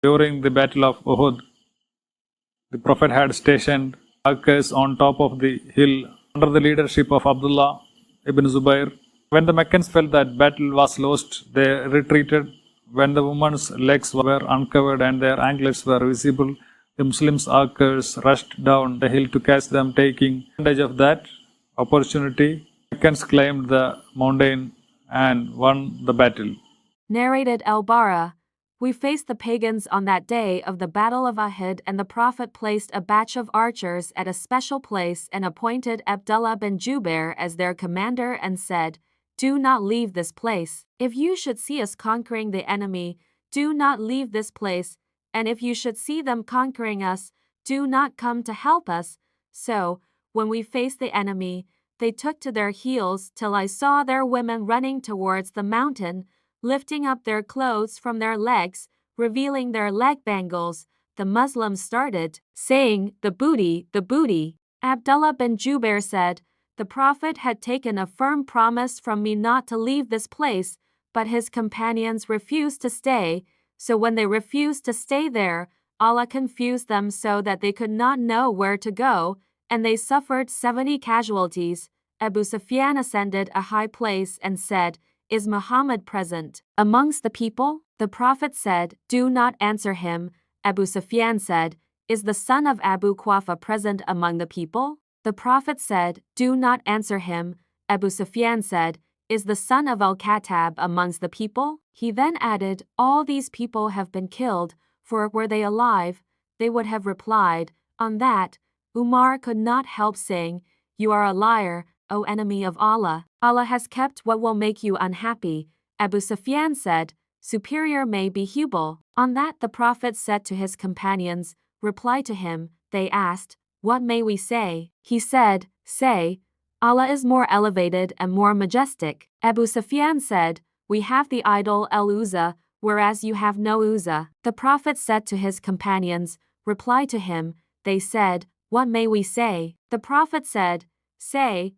During the Battle of Uhud, The Prophet had stationed workers on top of the hill under the leadership of Abdullah ibn Zubair. When the Meccans felt that battle was lost, they retreated. When the women's legs were uncovered and their anklets were visible, the Muslims' archers rushed down the hill to catch them. Taking advantage of that opportunity, Meccans climbed the mountain and won the battle. Narrated El-Bara, we faced the pagans on that day of the Battle of Uhud, and the Prophet placed a batch of archers at a special place and appointed Abdullah bin Jubair as their commander and said, "Do not leave this place. If you should see us conquering the enemy, do not leave this place, and if you should see them conquering us, do not come to help us." So, when we faced the enemy, they took to their heels till I saw their women running towards the mountain, lifting up their clothes from their legs, revealing their leg bangles. The Muslims started saying, "The booty, the booty." Abdullah bin Jubair said, "The Prophet had taken a firm promise from me not to leave this place, but his companions refused to stay. So when they refused to stay there, Allah confused them so that they could not know where to go, and they suffered 70 casualties. Abu Sufyan ascended a high place and said, 'Is Muhammad present amongst the people?' The Prophet said, 'Do not answer him.' Abu Sufyan said, 'Is the son of Abu Quafa present among the people?' The Prophet said, 'Do not answer him.' Abu Sufyan said, 'Is the son of Al-Khattab amongst the people?' He then added, 'All these people have been killed, for were they alive, they would have replied.' On that, Umar could not help saying, 'You are a liar, O enemy of Allah. Allah has kept what will make you unhappy.' Abu Sufyan said, 'Superior may be Hubal.' On that the Prophet said to his companions, 'Reply to him.' They asked, 'What may we say?' He said, 'Say, Allah is more elevated and more majestic.' Abu Sufyan said, 'We have the idol El-Uzza, whereas you have no Uzza.' The Prophet said to his companions, 'Reply to him.' They said, 'What may we say?' The Prophet said, 'Say,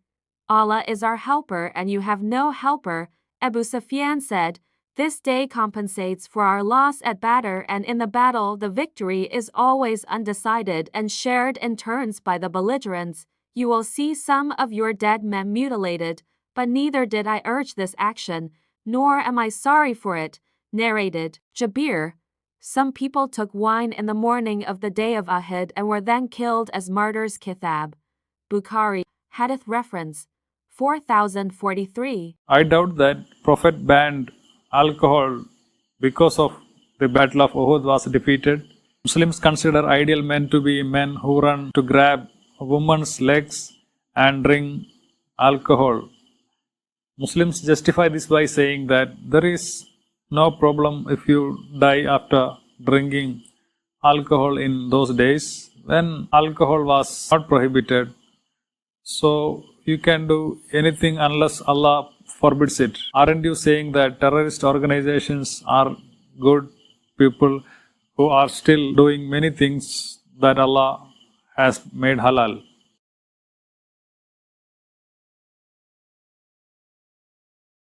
Allah is our helper and you have no helper.' Abu Sufyan said, 'This day compensates for our loss at Badr, and in the battle the victory is always undecided and shared in turns by the belligerents. You will see some of your dead men mutilated, but neither did I urge this action, nor am I sorry for it.' Narrated Jabir, some people took wine in the morning of the day of Uhud and were then killed as martyrs. Kitab Bukhari, Hadith reference 4043. I doubt that Prophet banned alcohol because of the Battle of Uhud was defeated. Muslims consider ideal men to be men who run to grab a woman's legs and drink alcohol. Muslims justify this by saying that there is no problem if you die after drinking alcohol in those days when alcohol was not prohibited. So you can do anything unless Allah forbids it. Aren't you saying that terrorist organizations are good people who are still doing many things that Allah has made halal?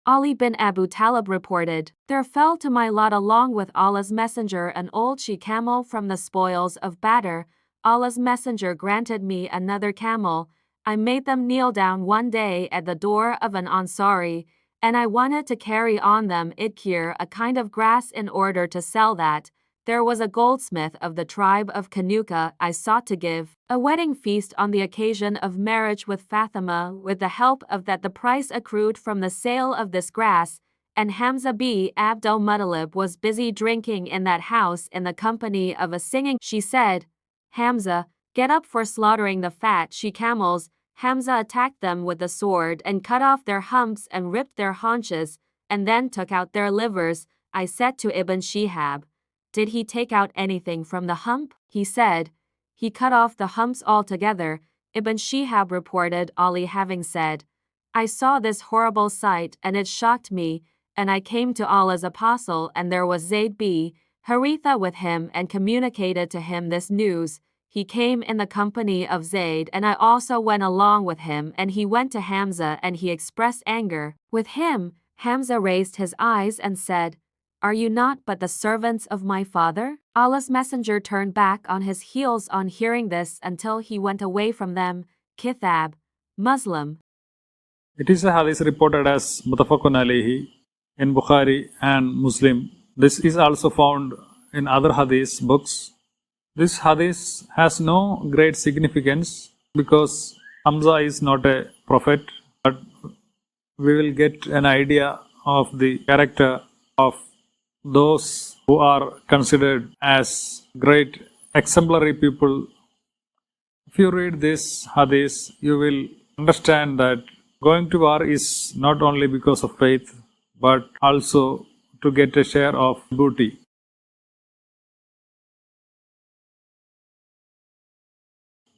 Ali bin Abu Talib reported, "There fell to my lot along with Allah's messenger an old she-camel from the spoils of Badr. Allah's messenger granted me another camel. I made them kneel down one day at the door of an Ansari, and I wanted to carry on them idkir, a kind of grass, in order to sell that. There was a goldsmith of the tribe of Kanuka I sought to give a wedding feast on the occasion of marriage with Fatima, with the help of that the price accrued from the sale of this grass, and Hamza b. Abdul Muttalib was busy drinking in that house in the company of a singing. She said, 'Hamza, get up for slaughtering the fat she-camels.' Hamza attacked them with the sword and cut off their humps and ripped their haunches, and then took out their livers. I said to Ibn Shihab, 'Did he take out anything from the hump?' He said, 'He cut off the humps altogether.' Ibn Shihab reported Ali having said, 'I saw this horrible sight and it shocked me, and I came to Allah's apostle, and there was Zayd b. Haritha with him, and communicated to him this news. He came in the company of Zayd, and I also went along with him, and he went to Hamza, and he expressed anger with him. Hamza raised his eyes and said, Are you not but the servants of my father? Allah's messenger turned back on his heels on hearing this until he went away from them. Kitab, Muslim. It is a hadith reported as Muttafaqun alayhi in Bukhari and Muslim. This is also found in other hadith books. This hadith has no great significance because Hamza is not a prophet, but we will get an idea of the character of those who are considered as great exemplary people. If you read this hadith, you will understand that going to war is not only because of faith, but also to get a share of booty.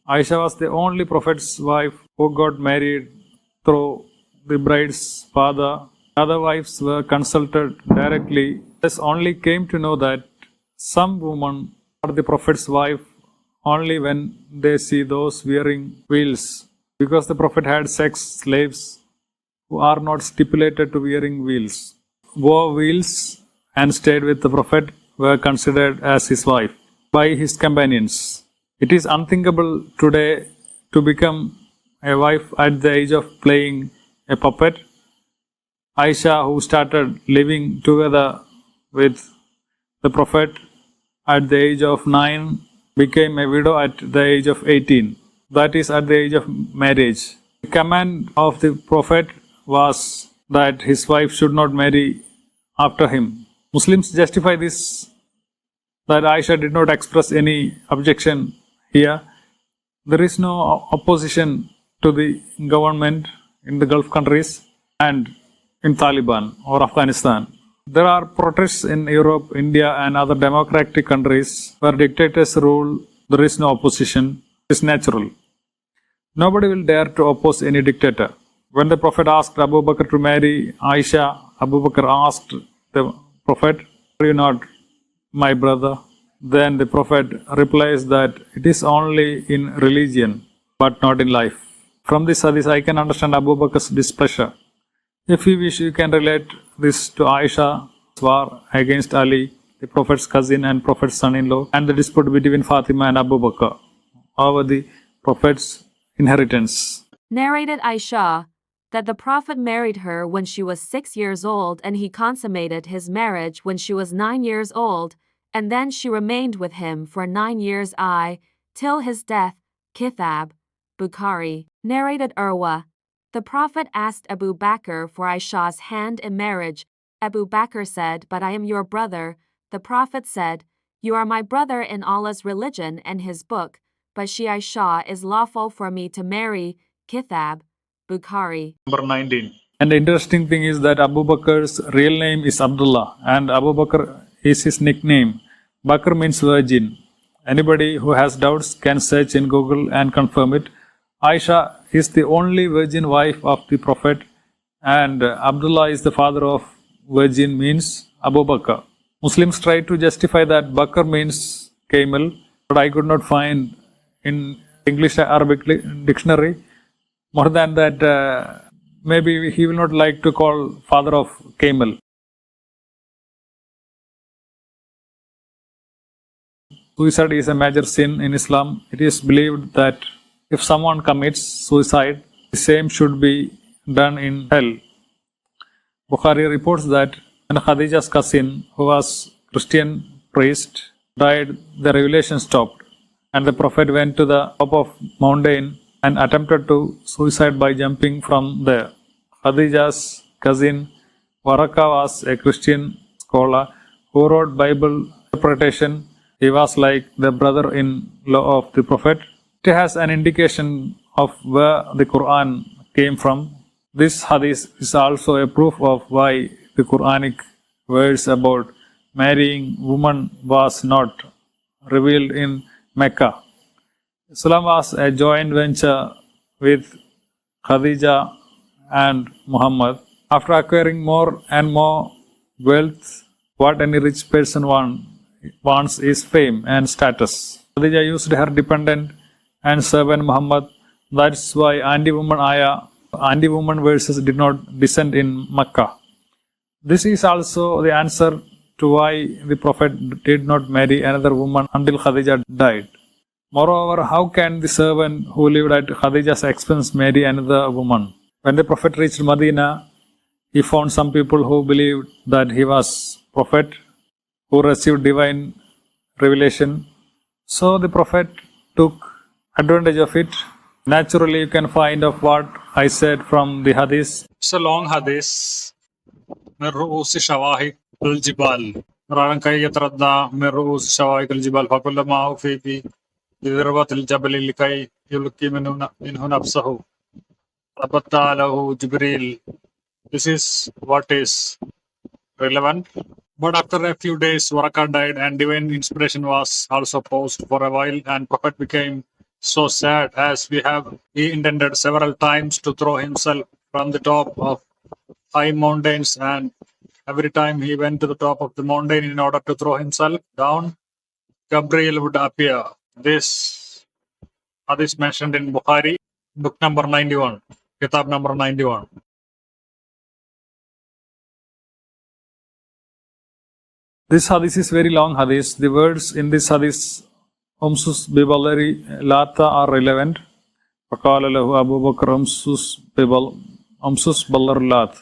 Aisha was the only prophet's wife who got married through the bride's father. Other wives were consulted directly. Thus only came to know that some women are the prophet's wife only when they see those wearing veils, because the prophet had sex slaves who are not stipulated to wearing veils. Wore veils and stayed with the prophet were considered as his wife by his companions. It is unthinkable today to become a wife at the age of playing a puppet. Aisha, who started living together with the Prophet at the age of 9, became a widow at the age of 18. That is, at the age of marriage. The command of the Prophet was that his wife should not marry after him. Muslims justify this, that Aisha did not express any objection here. There is no opposition to the government in the Gulf countries and in Taliban or Afghanistan. There are protests in Europe, India and other democratic countries where dictators rule. There is no opposition. It is natural. Nobody will dare to oppose any dictator. When the Prophet asked Abu Bakr to marry Aisha, Abu Bakr asked the Prophet, "Are you not my brother?" Then the Prophet replies that it is only in religion but not in life. From this hadith I can understand Abu Bakr's displeasure. If you wish, you can relate this to Aisha's war against Ali, the Prophet's cousin and Prophet's son-in-law, and the dispute between Fatima and Abu Bakr over the Prophet's inheritance. Narrated Aisha that the Prophet married her when she was 6 years old, and he consummated his marriage when she was 9 years old, and then she remained with him for 9 years till his death. Kitab, Bukhari. Narrated Urwa. The Prophet asked Abu Bakr for Aisha's hand in marriage. Abu Bakr said, "But I am your brother." The Prophet said, "You are my brother in Allah's religion and his book, but she Aisha is lawful for me to marry." Kitab, Bukhari. Number 19. And the interesting thing is that Abu Bakr's real name is Abdullah and Abu Bakr is his nickname. Bakr means virgin. Anybody who has doubts can search in Google and confirm it. Aisha is the only virgin wife of the Prophet, and Abdullah is the father of virgin means Abu Bakr. Muslims try to justify that Bakr means camel, but I could not find in English Arabic dictionary more than that. Maybe he will not like to call father of camel. Suicide is a major sin in Islam. It is believed that if someone commits suicide, the same should be done in hell. Bukhari reports that when Khadija's cousin, who was Christian priest, died, the revelation stopped, and the Prophet went to the top of mountain and attempted to suicide by jumping from there. Khadija's cousin Waraka was a Christian scholar who wrote Bible interpretation. He was like the brother-in-law of the Prophet. It has an indication of where the Quran came from. This hadith is also a proof of why the Quranic verse about marrying woman was not revealed in Mecca. Islam was a joint venture with Khadija and Muhammad. After acquiring more and more wealth, what any rich person wants is fame and status. Khadija used her dependent and servant Muhammad. That's why anti-woman verses did not descend in Mecca. This is also the answer to why the Prophet did not marry another woman until Khadija died. Moreover, how can the servant who lived at Khadija's expense marry another woman? When the Prophet reached Medina, he found some people who believed that he was Prophet who received divine revelation. So the Prophet took advantage of it. Naturally, you can find of what I said from the hadith. It's a long hadith. من رؤوس شواهق الجبال رأى كي يتردى من رؤوس شواهق الجبال فكلما أوفي بذروة الجبل لكي يلقي منه نفسه تبتع له جبريل. This is what is relevant. But after a few days, Waraka died and divine inspiration was also paused for a while, and Prophet became so sad as he intended several times to throw himself from the top of high mountains, and every time he went to the top of the mountain in order to throw himself down, Gabriel would appear. This hadith mentioned in Bukhari, book number 91, kitab number 91. This hadith is very long hadith. The words in this hadith, Umsus bibalari lata, are relevant. Faqala lahu Abu Bakr Umsus ballar lat.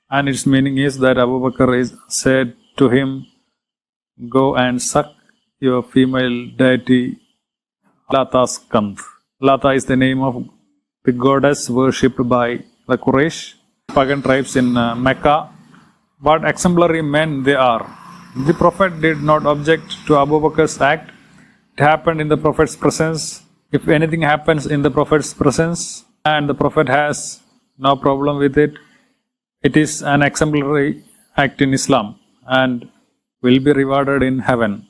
And its meaning is that Abu Bakr said to him, go and suck your female deity Lata's kant. Lata is the name of the goddess worshipped by the Quraysh, pagan tribes in Mecca. What exemplary men they are. The Prophet did not object to Abu Bakr's act. It happened in the Prophet's presence. If anything happens in the Prophet's presence and the Prophet has no problem with it, it is an exemplary act in Islam and will be rewarded in heaven.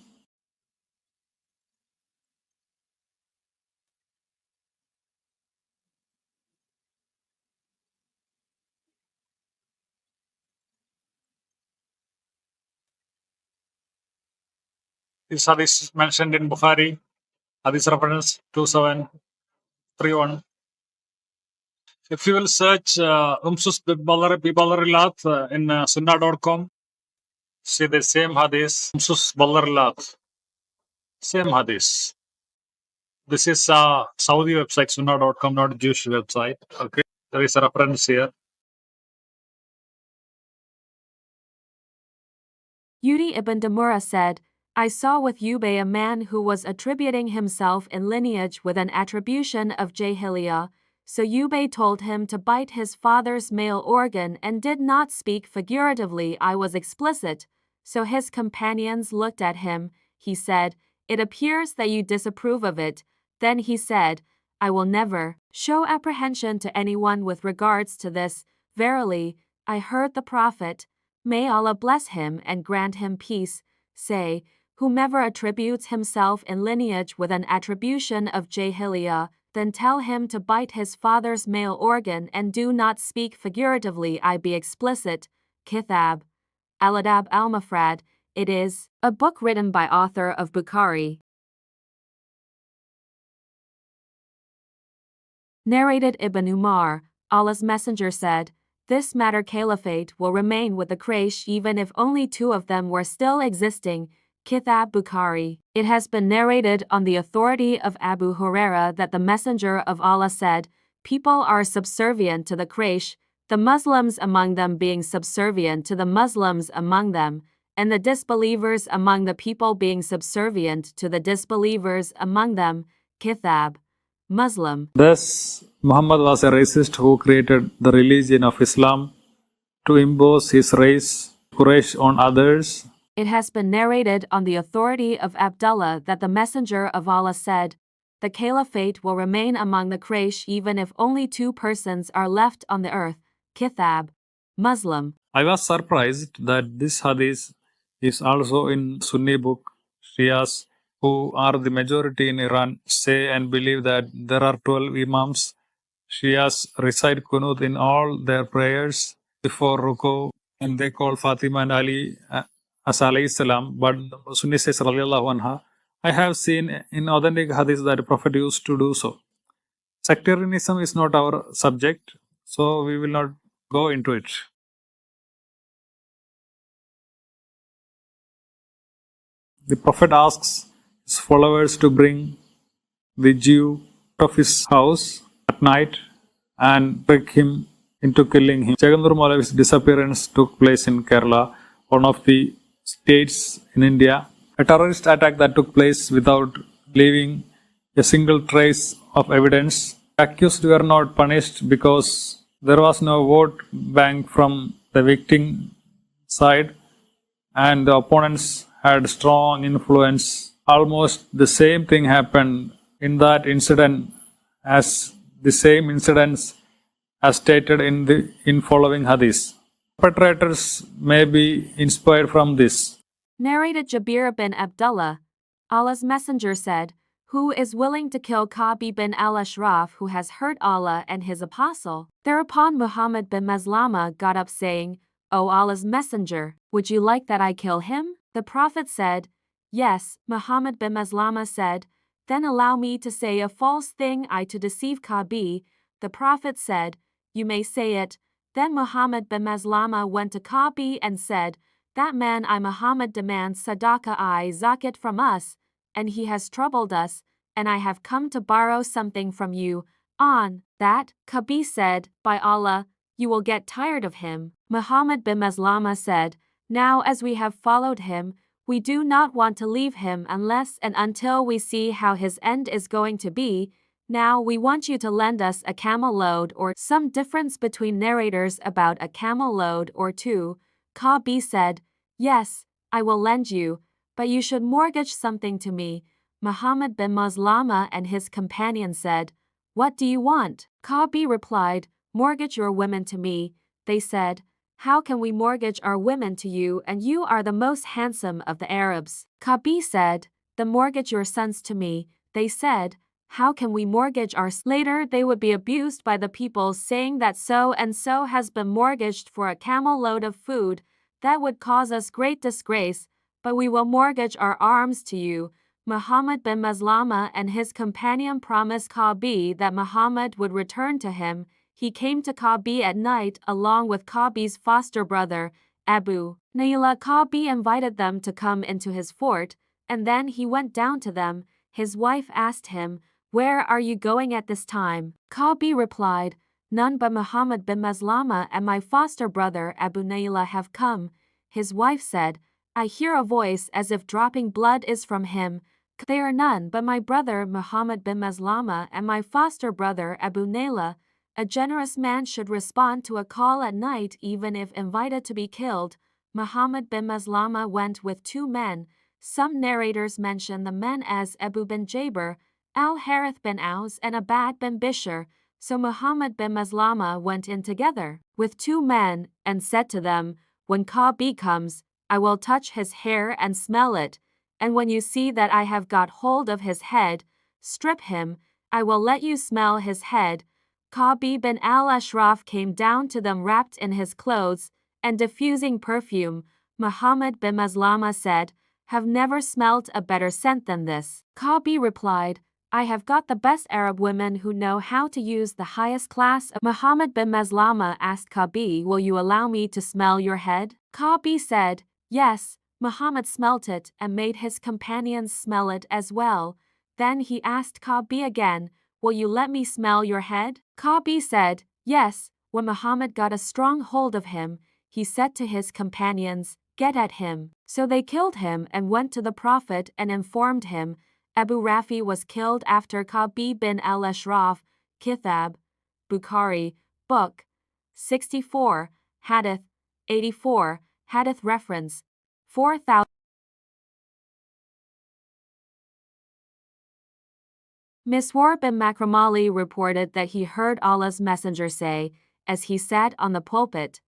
This hadith is mentioned in Bukhari, hadith reference 2731. If you will search Umsus Biballarilat in Sunnah.com, see the same hadith, Umsus Ballarilat, same hadith. This is a Saudi website, Sunnah.com, not a Jewish website. Okay, there is a reference here. Yudi ibn Damura said, I saw with Ubay a man who was attributing himself in lineage with an attribution of Jahiliyyah. So Ubay told him to bite his father's male organ and did not speak figuratively. I was explicit. So his companions looked at him. He said, it appears that you disapprove of it. Then he said, I will never show apprehension to anyone with regards to this. Verily, I heard the Prophet, may Allah bless him and grant him peace, say, whomever attributes himself in lineage with an attribution of Jahiliyyah, then tell him to bite his father's male organ and do not speak figuratively. I be explicit. Kitab Al-Adab al-Mufrad. It is a book written by author of Bukhari. Narrated Ibn Umar, Allah's Messenger said, this matter caliphate will remain with the Quraysh even if only two of them were still existing. Kitab Bukhari. It has been narrated on the authority of Abu Huraira that the Messenger of Allah said, people are subservient to the Quraysh, the Muslims among them being subservient to the Muslims among them, and the disbelievers among the people being subservient to the disbelievers among them. Kitab Muslim. Thus, Muhammad was a racist who created the religion of Islam to impose his race, Quraysh, on others. It has been narrated on the authority of Abdullah that the Messenger of Allah said, the caliphate will remain among the Quraysh even if only two persons are left on the earth. Kitab Muslim. I was surprised that this hadith is also in Sunni book. Shias, who are the majority in Iran, say and believe that there are 12 Imams. Shias recite Qunut in all their prayers before Ruku, and they call Fatima and Ali as alayhi salam, but Sunni says radiallahu anha. I have seen in authentic hadith that the Prophet used to do so. Sectarianism is not our subject, so we will not go into it. the Prophet asks his followers to bring the Jew out of his house at night and trick him into killing him. Chagandur Maulavi's disappearance took place in Kerala, one of the states in India. A terrorist attack that took place without leaving a single trace of evidence. The accused were not punished because there was no vote bank from the victim side and the opponents had strong influence. Almost the same thing happened in that incident as the same incidents as stated in following hadiths. Perpetrators may be inspired from this. Narrated Jabir bin Abdullah, Allah's Messenger said, "Who is willing to kill Ka'b bin al-Ashraf who has hurt Allah and His Apostle?" Thereupon Muhammad bin Maslama got up saying, "O Allah's Messenger, would you like that I kill him?" The Prophet said, "Yes." Muhammad bin Maslama said, "Then allow me to say a false thing to deceive Ka'b." The Prophet said, "You may say it." Then Muhammad bin Maslama went to Ka'b and said, "That man Muhammad demands sadaqah zakat from us, and he has troubled us, and I have come to borrow something from you." On that, Ka'b said, "By Allah, you will get tired of him." Muhammad bin Maslama said, "Now as we have followed him, we do not want to leave him unless and until we see how his end is going to be. Now we want you to lend us a camel load or some difference between narrators about a camel load or two." Ka'b said, "Yes, I will lend you, but you should mortgage something to me." Muhammad bin Maslama and his companion said, "What do you want?" Ka'b replied, "Mortgage your women to me." They said, "How can we mortgage our women to you, and you are the most handsome of the Arabs?" Ka'b said, "Then mortgage your sons to me." They said, "How can we mortgage our sons?" Later they would be abused by the people saying that so and so has been mortgaged for a camel load of food. That would cause us great disgrace, but we will mortgage our arms to you. Muhammad bin Maslama and his companion promised Ka'b that Muhammad would return to him. He came to Ka'b at night along with Ka'b's foster brother, Abu Naila. Ka'b invited them to come into his fort, and then he went down to them. His wife asked him, "Where are you going at this time?" Ka'b replied, "None but Muhammad bin Maslama and my foster brother Abu Naila have come." His wife said, "I hear a voice as if dropping blood is from him." "They are none but my brother Muhammad bin Maslama and my foster brother Abu Naila." A generous man should respond to a call at night even if invited to be killed. Muhammad bin Maslama went with two men. Some narrators mention the men as Abu bin Jabir, Al-Harith bin Aus and Abad bin Bishr. So Muhammad bin Maslama went in together with two men and said to them, "When Ka'b comes, I will touch his hair and smell it, and when you see that I have got hold of his head, strip him, I will let you smell his head." Ka'b bin al-Ashraf came down to them wrapped in his clothes and diffusing perfume. Muhammad bin Maslama said, "Have never smelt a better scent than this." Ka'b replied, "I have got the best Arab women who know how to use the highest class of." Muhammad bin Maslama asked Ka'b, "Will you allow me to smell your head?" Ka'b said, "Yes." Muhammad smelt it and made his companions smell it as well. Then he asked Ka'b again, "Will you let me smell your head?" Ka'b said, "Yes." When Muhammad got a strong hold of him, he said to his companions, "Get at him." So they killed him and went to the Prophet and informed him. Abu Rafi was killed after Ka'b bin al-Ashraf. Kitab, Bukhari, Book 64, Hadith 84, Hadith reference 4000. Miswar bin Makramali reported that he heard Allah's Messenger say, as he sat on the pulpit,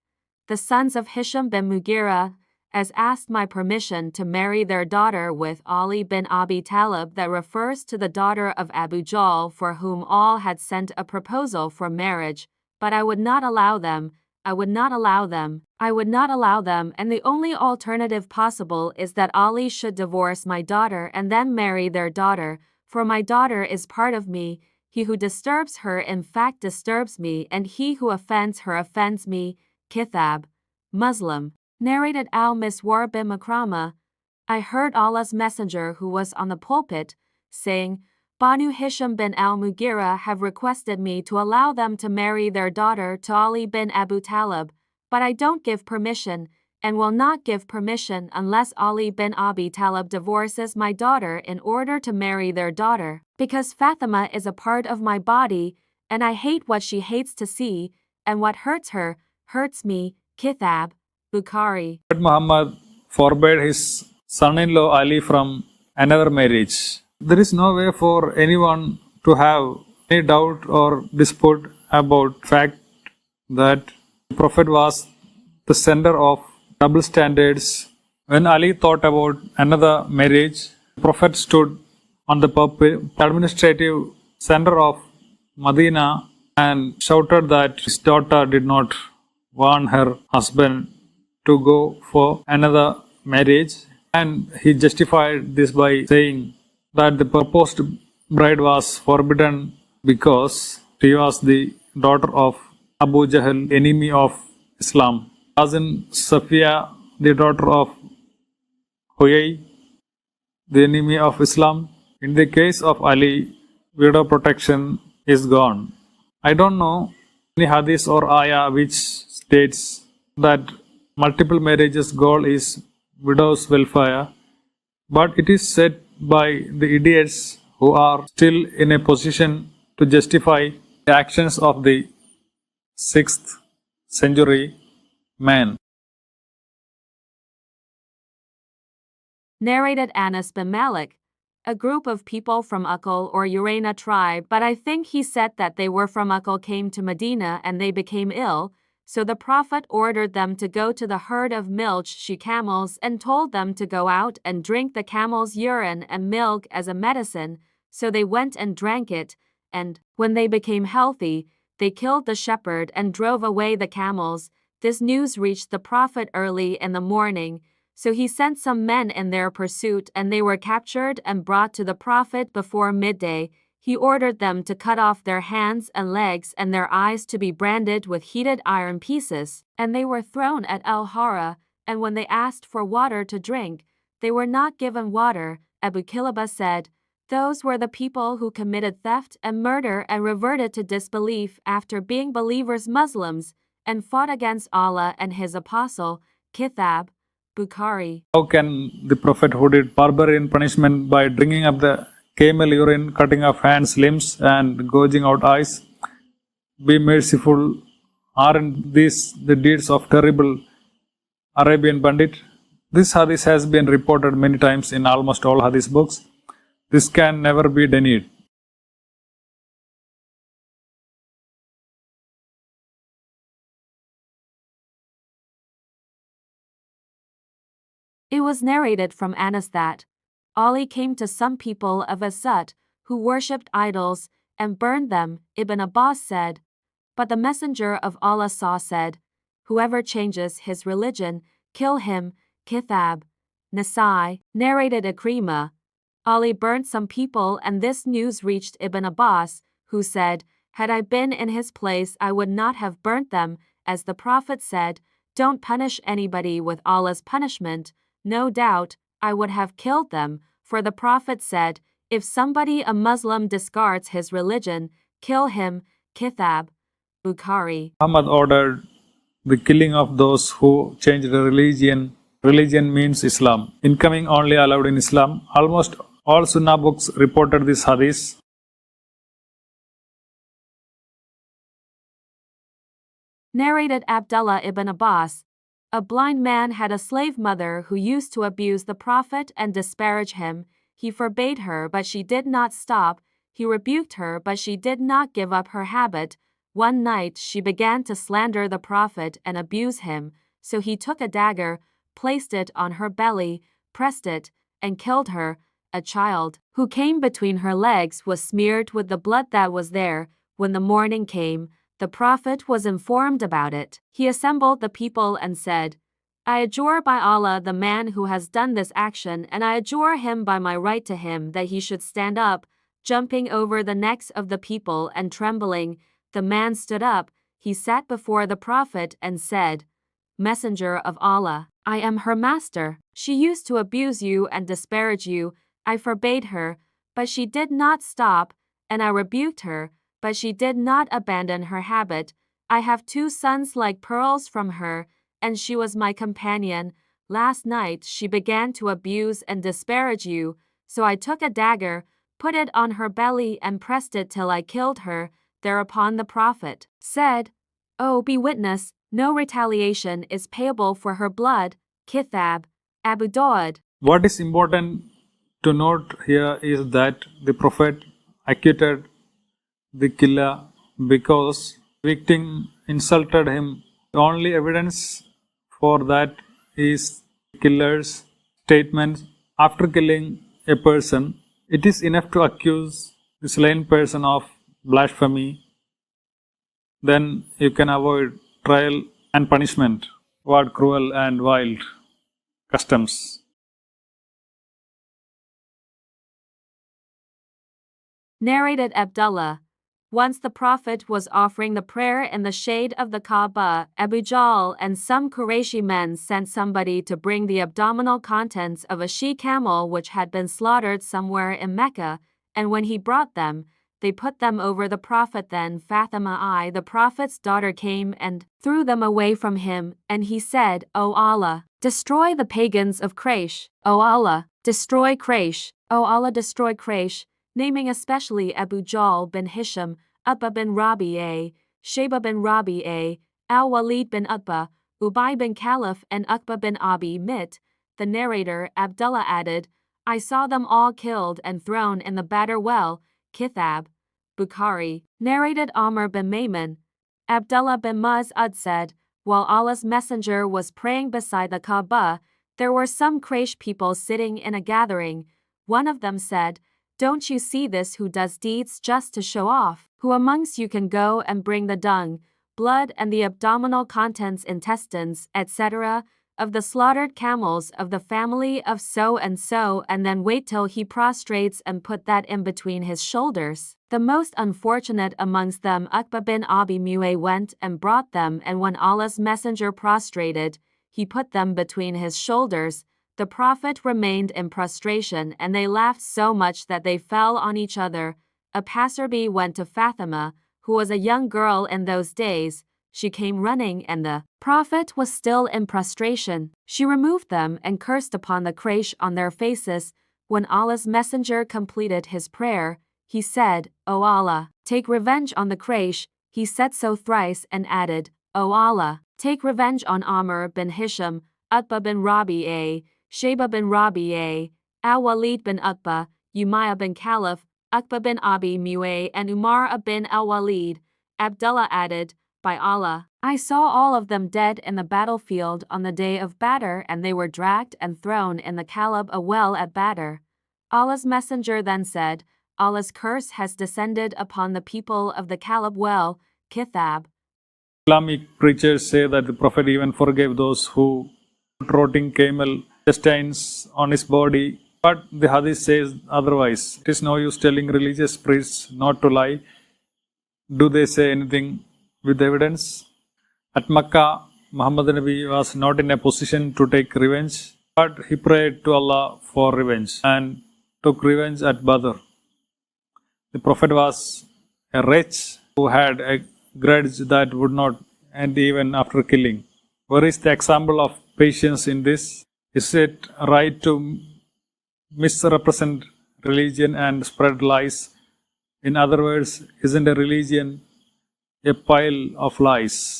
"The sons of Hisham bin Mughira as asked my permission to marry their daughter with Ali bin Abi Talib." That refers to the daughter of Abu Jahl for whom all had sent a proposal for marriage, but I would not allow them. I would not allow them. I would not allow them, and the only alternative possible is that Ali should divorce my daughter and then marry their daughter, for my daughter is part of me. He who disturbs her in fact disturbs me, and he who offends her offends me. Kitab, Muslim. Narrated al-Miswar bin Makrama, I heard Allah's Messenger who was on the pulpit, saying, Banu Hisham bin al-Mughira have requested me to allow them to marry their daughter to Ali bin Abu Talib, but I don't give permission, and will not give permission unless Ali bin Abi Talib divorces my daughter in order to marry their daughter, because Fatima is a part of my body, and I hate what she hates to see, and what hurts her, hurts me. Kitab, Bukhari. Muhammad forbade his son-in-law Ali from another marriage. There is no way for anyone to have any doubt or dispute about fact that the Prophet was the center of double standards. When Ali thought about another marriage, the Prophet stood on the administrative center of Medina and shouted that his daughter did not want her husband to go for another marriage, and he justified this by saying that the proposed bride was forbidden because she was the daughter of Abu Jahl, enemy of Islam. Cousin Safiya, the daughter of Huyay, the enemy of Islam. In the case of Ali, widow protection is gone. I don't know any hadith or ayah which states that multiple marriages goal is widow's welfare, but it is said by the idiots who are still in a position to justify the actions of the 6th century man. Narrated Anas bin Malik, a group of people from Uqal or Urayna tribe, but I think he said that they were from Uqal, came to Medina and they became ill, so the Prophet ordered them to go to the herd of milch she-camels and told them to go out and drink the camel's urine and milk as a medicine, so they went and drank it, and, when they became healthy, they killed the shepherd and drove away the camels. This news reached the Prophet early in the morning, so he sent some men in their pursuit, and they were captured and brought to the Prophet before midday. He ordered them to cut off their hands and legs and their eyes to be branded with heated iron pieces, and they were thrown at Al-Hara, and when they asked for water to drink, they were not given water. Abu Kilaba said, "Those were the people who committed theft and murder and reverted to disbelief after being believers Muslims, and fought against Allah and His Apostle." Kitab, Bukhari. How can the Prophet, who did barbarian punishment by drinking up the camel urine, cutting off hands, limbs, and gouging out eyes, be merciful? Aren't these the deeds of terrible Arabian bandit? This hadith has been reported many times in almost all hadith books. This can never be denied. It was narrated from Anas that Ali came to some people of Asad who worshipped idols and burned them. Ibn Abbas said, "But the Messenger of Allah said, whoever changes his religion, kill him." Kitab, Nasai. Narrated Ikrimah, Ali burnt some people, and this news reached Ibn Abbas, who said, "Had I been in his place, I would not have burnt them." As the Prophet said, "Don't punish anybody with Allah's punishment." No doubt, I would have killed them, for the Prophet said, "If somebody, a Muslim, discards his religion, kill him." Kitab, Bukhari. Muhammad ordered the killing of those who changed religion. Religion means Islam. Incoming only allowed in Islam. Almost all Sunnah books reported this hadith. Narrated Abdullah ibn Abbas, a blind man had a slave mother who used to abuse the Prophet and disparage him. He forbade her, but she did not stop. He rebuked her, but she did not give up her habit. One night she began to slander the Prophet and abuse him, so he took a dagger, placed it on her belly, pressed it, and killed her. A child, who came between her legs, was smeared with the blood that was there. When the morning came, the Prophet was informed about it. He assembled the people and said, "I adjure by Allah the man who has done this action, and I adjure him by my right to him that he should stand up." Jumping over the necks of the people and trembling, the man stood up. He sat before the Prophet and said, "Messenger of Allah, I am her master. She used to abuse you and disparage you. I forbade her, but she did not stop, and I rebuked her, but she did not abandon her habit. I have 2 sons like pearls from her, and she was my companion. Last night she began to abuse and disparage you, so I took a dagger, put it on her belly and pressed it till I killed her. Thereupon the Prophet said, "Oh, be witness, no retaliation is payable for her blood." Kithab, Abu Dawud. What is important to note here is that the Prophet acquitted the killer because the victim insulted him. The only evidence for that is the killer's statement after killing a person. It is enough to accuse the slain person of blasphemy. Then you can avoid trial and punishment. What cruel and wild customs. Narrated Abdullah. Once the Prophet was offering the prayer in the shade of the Kaaba, Abu Jahl and some Qurayshi men sent somebody to bring the abdominal contents of a she-camel which had been slaughtered somewhere in Mecca, and when he brought them, they put them over the Prophet. Then Fatima, the Prophet's daughter, came and threw them away from him, and he said, "O Allah, destroy the pagans of Quraysh. O Allah, destroy Quraysh. O Allah, destroy Quraysh," naming especially Abu Jahl bin Hisham, Utbah bin Rabi'a, Shayba bin Rabi'a, Al-Walid bin Utbah, Ubay bin Khalaf, and Uqbah bin Abi Mit. The narrator, Abdullah, added, "I saw them all killed and thrown in the Badr well." Kithab, Bukhari. Narrated Amr bin Maymun. Abdullah bin Mas'ud said, while Allah's Messenger was praying beside the Kaaba, there were some Quraysh people sitting in a gathering. One of them said, "Don't you see this who does deeds just to show off? Who amongst you can go and bring the dung, blood and the abdominal contents, intestines, etc., of the slaughtered camels of the family of so, and then wait till he prostrates and put that in between his shoulders?" The most unfortunate amongst them, Uqbah bin Abi Mu'ay, went and brought them, and when Allah's Messenger prostrated, he put them between his shoulders. The Prophet remained in prostration, and they laughed so much that they fell on each other. A passerby went to Fatima, who was a young girl in those days. She came running, and the Prophet was still in prostration. She removed them and cursed upon the Quraysh on their faces. When Allah's Messenger completed his prayer, he said, "O Allah, take revenge on the Quraysh." He said so thrice and added, "O Allah, take revenge on Amr bin Hisham, Utbah bin Rabi'a, Shayba bin Rabi'a, Al-Walid bin Utbah, Umayyah bin Khalaf, Uqbah bin Abi Mu'ay, and Umar bin Al-Walid." Abdullah added, "By Allah, I saw all of them dead in the battlefield on the day of Badr, and they were dragged and thrown in the Kalab, a well at Badr." Allah's Messenger then said, "Allah's curse has descended upon the people of the Kalab well." Kithab. Islamic preachers say that the Prophet even forgave those who put rotting camel intestines on his body, but the hadith says otherwise. It is no use telling religious priests not to lie. Do they say anything with evidence? At Makkah, Muhammad Nabi was not in a position to take revenge, but he prayed to Allah for revenge and took revenge at Badr. The Prophet was a wretch who had a grudge that would not end even after killing. Where is the example of patience in this? Is it right to misrepresent religion and spread lies? In other words, isn't a religion a pile of lies?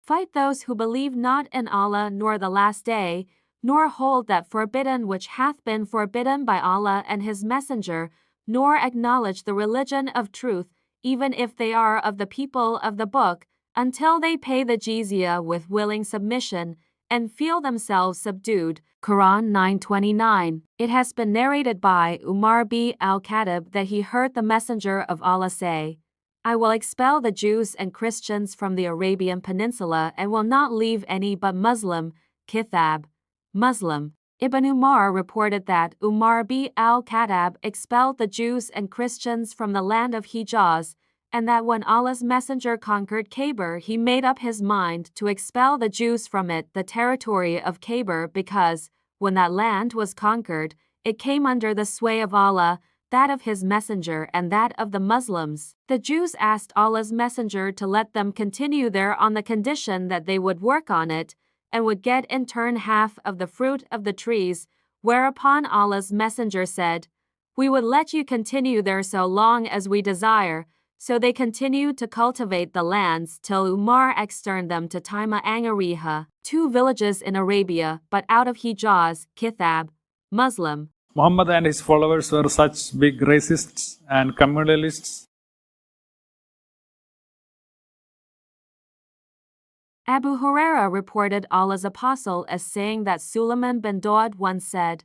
Fight those who believe not in Allah nor the last day, nor hold that forbidden which hath been forbidden by Allah and His Messenger, nor acknowledge the religion of truth, even if they are of the people of the book, until they pay the jizya with willing submission, and feel themselves subdued. Quran 9:29. It has been narrated by Umar bin al-Khattab that he heard the Messenger of Allah say, "I will expel the Jews and Christians from the Arabian Peninsula and will not leave any but Muslim." Kithab, Muslim. Ibn Umar reported that Umar bin al-Khattab expelled the Jews and Christians from the land of Hijaz, and that when Allah's Messenger conquered Khabar, he made up his mind to expel the Jews from it, the territory of Khabar, because, when that land was conquered, it came under the sway of Allah, that of his messenger and that of the Muslims. The Jews asked Allah's Messenger to let them continue there on the condition that they would work on it, and would get in turn half of the fruit of the trees, whereupon Allah's Messenger said, "We would let you continue there so long as we desire." So they continued to cultivate the lands till Umar externed them to Taima Angariha, 2 villages in Arabia, but out of Hijaz, Kithab, Muslim. Muhammad and his followers were such big racists and communalists. Abu Huraira reported Allah's Apostle as saying that Suleiman bin Daud once said,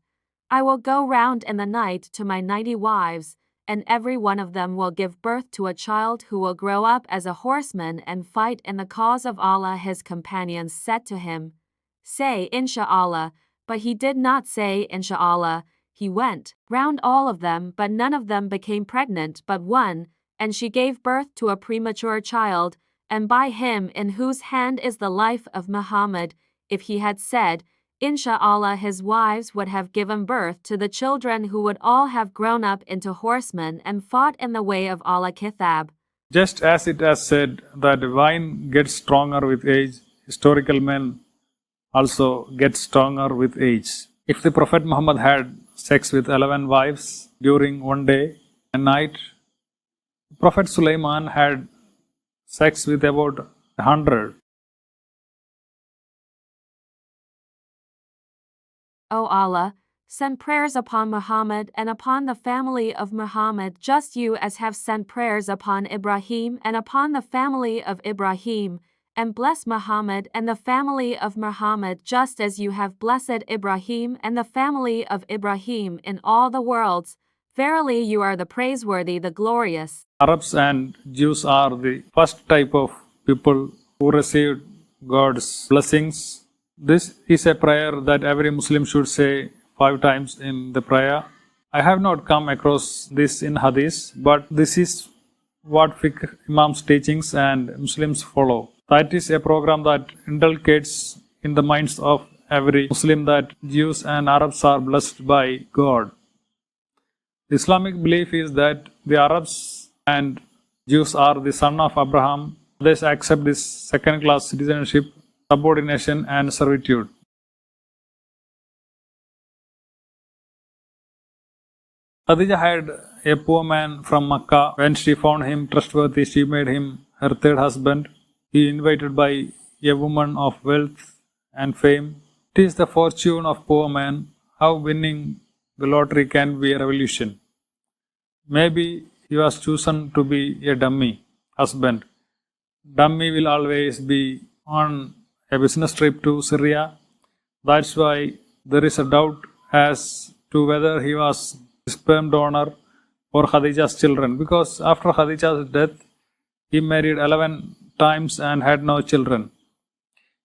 "I will go round in the night to my 90 wives, and every one of them will give birth to a child who will grow up as a horseman and fight in the cause of Allah." His companions said to him, "Say Insha'Allah," but he did not say Insha'Allah. He went round all of them, but none of them became pregnant but one, and she gave birth to a premature child, and by him in whose hand is the life of Muhammad, if he had said, Insha'Allah, his wives would have given birth to the children who would all have grown up into horsemen and fought in the way of Allah. Kithab. Just as it has said that wine gets stronger with age, historical men also get stronger with age. If the Prophet Muhammad had sex with 11 wives during one day and night, Prophet Sulaiman had sex with about 100. O Allah, send prayers upon Muhammad and upon the family of Muhammad, just you as have sent prayers upon Ibrahim and upon the family of Ibrahim, and bless Muhammad and the family of Muhammad just as you have blessed Ibrahim and the family of Ibrahim in all the worlds. Verily you are the praiseworthy, the glorious. Arabs and Jews are the first type of people who received God's blessings. This is a prayer that every Muslim should say 5 times in the prayer. I have not come across this in hadiths, but this is what fiqh imams' teachings and Muslims follow. That is a program that inculcates in the minds of every Muslim that Jews and Arabs are blessed by God. The Islamic belief is that the Arabs and Jews are the son of Abraham. They accept this second-class citizenship, subordination and servitude. Khadija had a poor man from Makkah. When she found him trustworthy, she made him her third husband. He invited by a woman of wealth and fame. It is the fortune of poor man. How winning the lottery can be a revolution. Maybe he was chosen to be a dummy husband. Dummy will always be on a business trip to Syria. That's why there is a doubt as to whether he was the sperm donor for Khadija's children, because after Khadija's death, he married 11 times and had no children.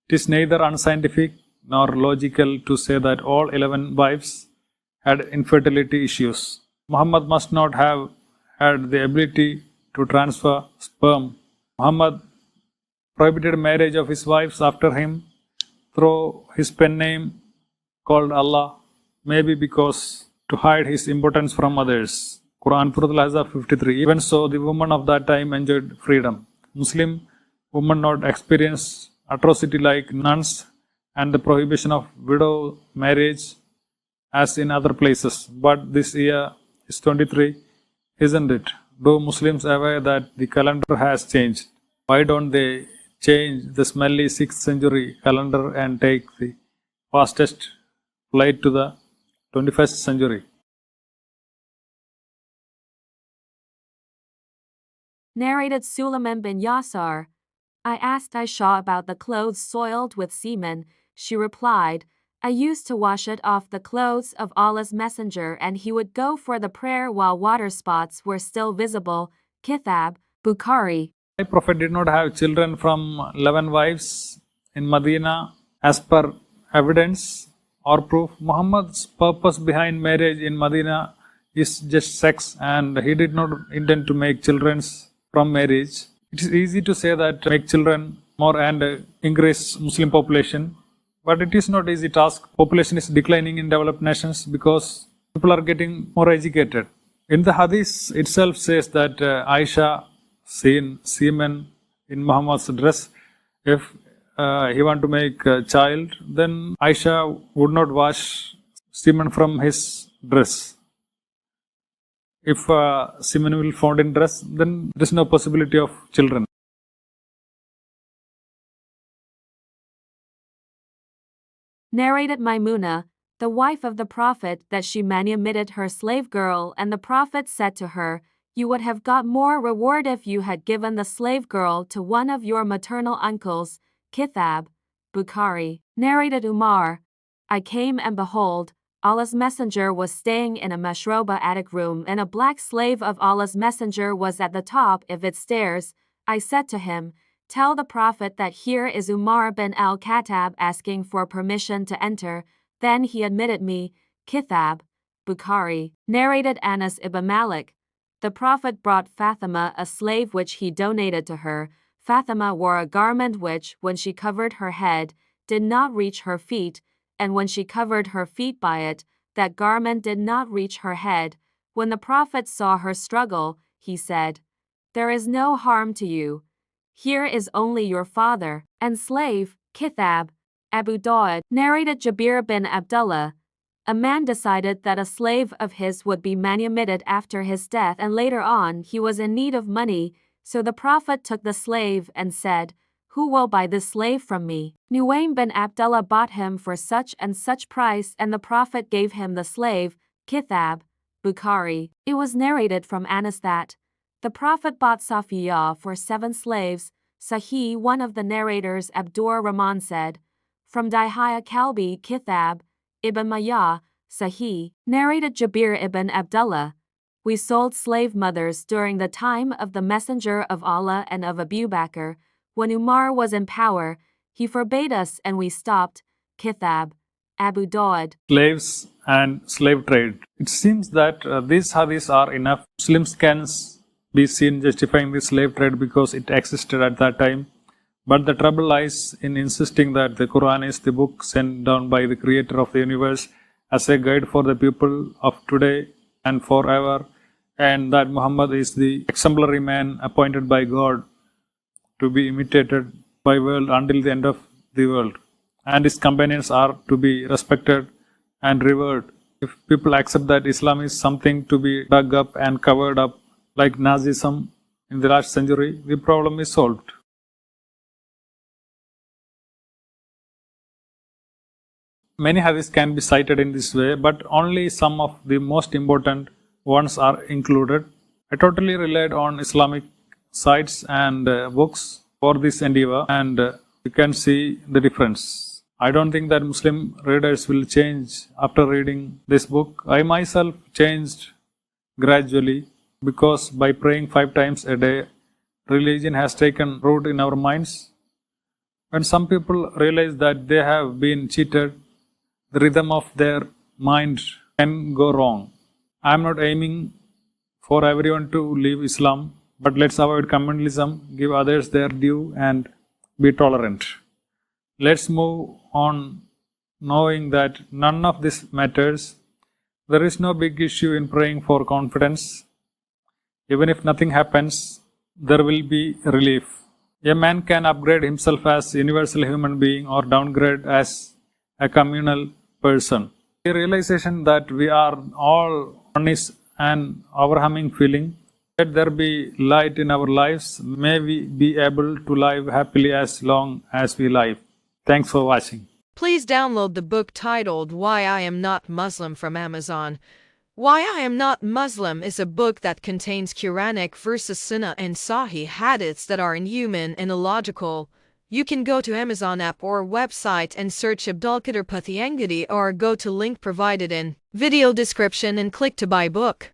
It is neither unscientific nor logical to say that all 11 wives had infertility issues. Muhammad must not have had the ability to transfer sperm. Muhammad prohibited marriage of his wives after him through his pen name called Allah, maybe because to hide his impotence from others. Quran Surah 53. Even so, the women of that time enjoyed freedom. Muslim women not experience atrocity like nuns and the prohibition of widow marriage as in other places. But this year is 23, isn't it? Do Muslims aware that the calendar has changed? Why don't they change the smelly 6th century calendar and take the fastest flight to the 21st century? Narrated Suleiman bin Yasar. I asked Aisha about the clothes soiled with semen. She replied, I used to wash it off the clothes of Allah's Messenger, and he would go for the prayer while water spots were still visible. Kithab, Bukhari. The Prophet did not have children from 11 wives in Medina as per evidence or proof. Muhammad's purpose behind marriage in Medina is just sex, and he did not intend to make children from marriage. It is easy to say that make children more and increase Muslim population, but it is not easy task. Population is declining in developed nations because people are getting more educated. In the hadith itself says that Aisha seen semen in Muhammad's dress. If he want to make a child, then Aisha would not wash semen from his dress. If semen will found in dress, then there is no possibility of children. Narrated Maimuna, the wife of the Prophet, that she manumitted her slave girl, and the Prophet said to her, "You would have got more reward if you had given the slave girl to one of your maternal uncles." Kithab, Bukhari. Narrated Umar, I came and behold, Allah's Messenger was staying in a mashroba attic room, and a black slave of Allah's Messenger was at the top of its stairs. I said to him, "Tell the Prophet that here is Umar bin al-Khattab asking for permission to enter." Then he admitted me. Kithab, Bukhari. Narrated Anas ibn Malik. The Prophet brought Fatima a slave which he donated to her. Fatima wore a garment which, when she covered her head, did not reach her feet, and when she covered her feet by it, that garment did not reach her head. When the Prophet saw her struggle, he said, "There is no harm to you. Here is only your father and slave." Kithab, Abu Dawud. Narrated Jabir bin Abdullah. A man decided that a slave of his would be manumitted after his death, and later on he was in need of money, so the Prophet took the slave and said, "Who will buy this slave from me?" Nuaym bin Abdullah bought him for such and such price, and the Prophet gave him the slave. Kithab, Bukhari. It was narrated from Anas that the Prophet bought Safiya for 7 slaves. Sahih, one of the narrators, Abdur Rahman, said, from Dihya Kalbi. Kithab, Ibn Mayyah, Sahih. Narrated Jabir ibn Abdullah. We sold slave mothers during the time of the Messenger of Allah and of Abu Bakr. When Umar was in power, he forbade us and we stopped. Kithab, Abu Dawud. Slaves and slave trade. It seems that these hadiths are enough. Muslims can be seen justifying the slave trade because it existed at that time. But the trouble lies in insisting that the Quran is the book sent down by the Creator of the universe as a guide for the people of today and forever, and that Muhammad is the exemplary man appointed by God to be imitated by world until the end of the world, and his companions are to be respected and revered. If people accept that Islam is something to be dug up and covered up like Nazism in the last century, the problem is solved. Many hadiths can be cited in this way, but only some of the most important ones are included. I totally relied on Islamic sites and books for this endeavor, and you can see the difference. I don't think that Muslim readers will change after reading this book. I myself changed gradually because by praying 5 times a day, religion has taken root in our minds. When some people realize that they have been cheated, the rhythm of their mind can go wrong. I am not aiming for everyone to leave Islam, but let's avoid communalism, give others their due, and be tolerant. Let's move on knowing that none of this matters. There is no big issue in praying for confidence. Even if nothing happens, there will be relief. A man can upgrade himself as a universal human being or downgrade as a communal person. The realization that we are all one is an overwhelming feeling. Let there be light in our lives. May we be able to live happily as long as we live. Thanks for watching. Please download the book titled Why I Am Not Muslim from Amazon. Why I Am Not Muslim is a book that contains Quranic verses, Sunnah and Sahih hadiths that are inhuman and illogical. You can go to Amazon app or website and search abdulkaderputhiya or go to link provided in video description and click to buy book.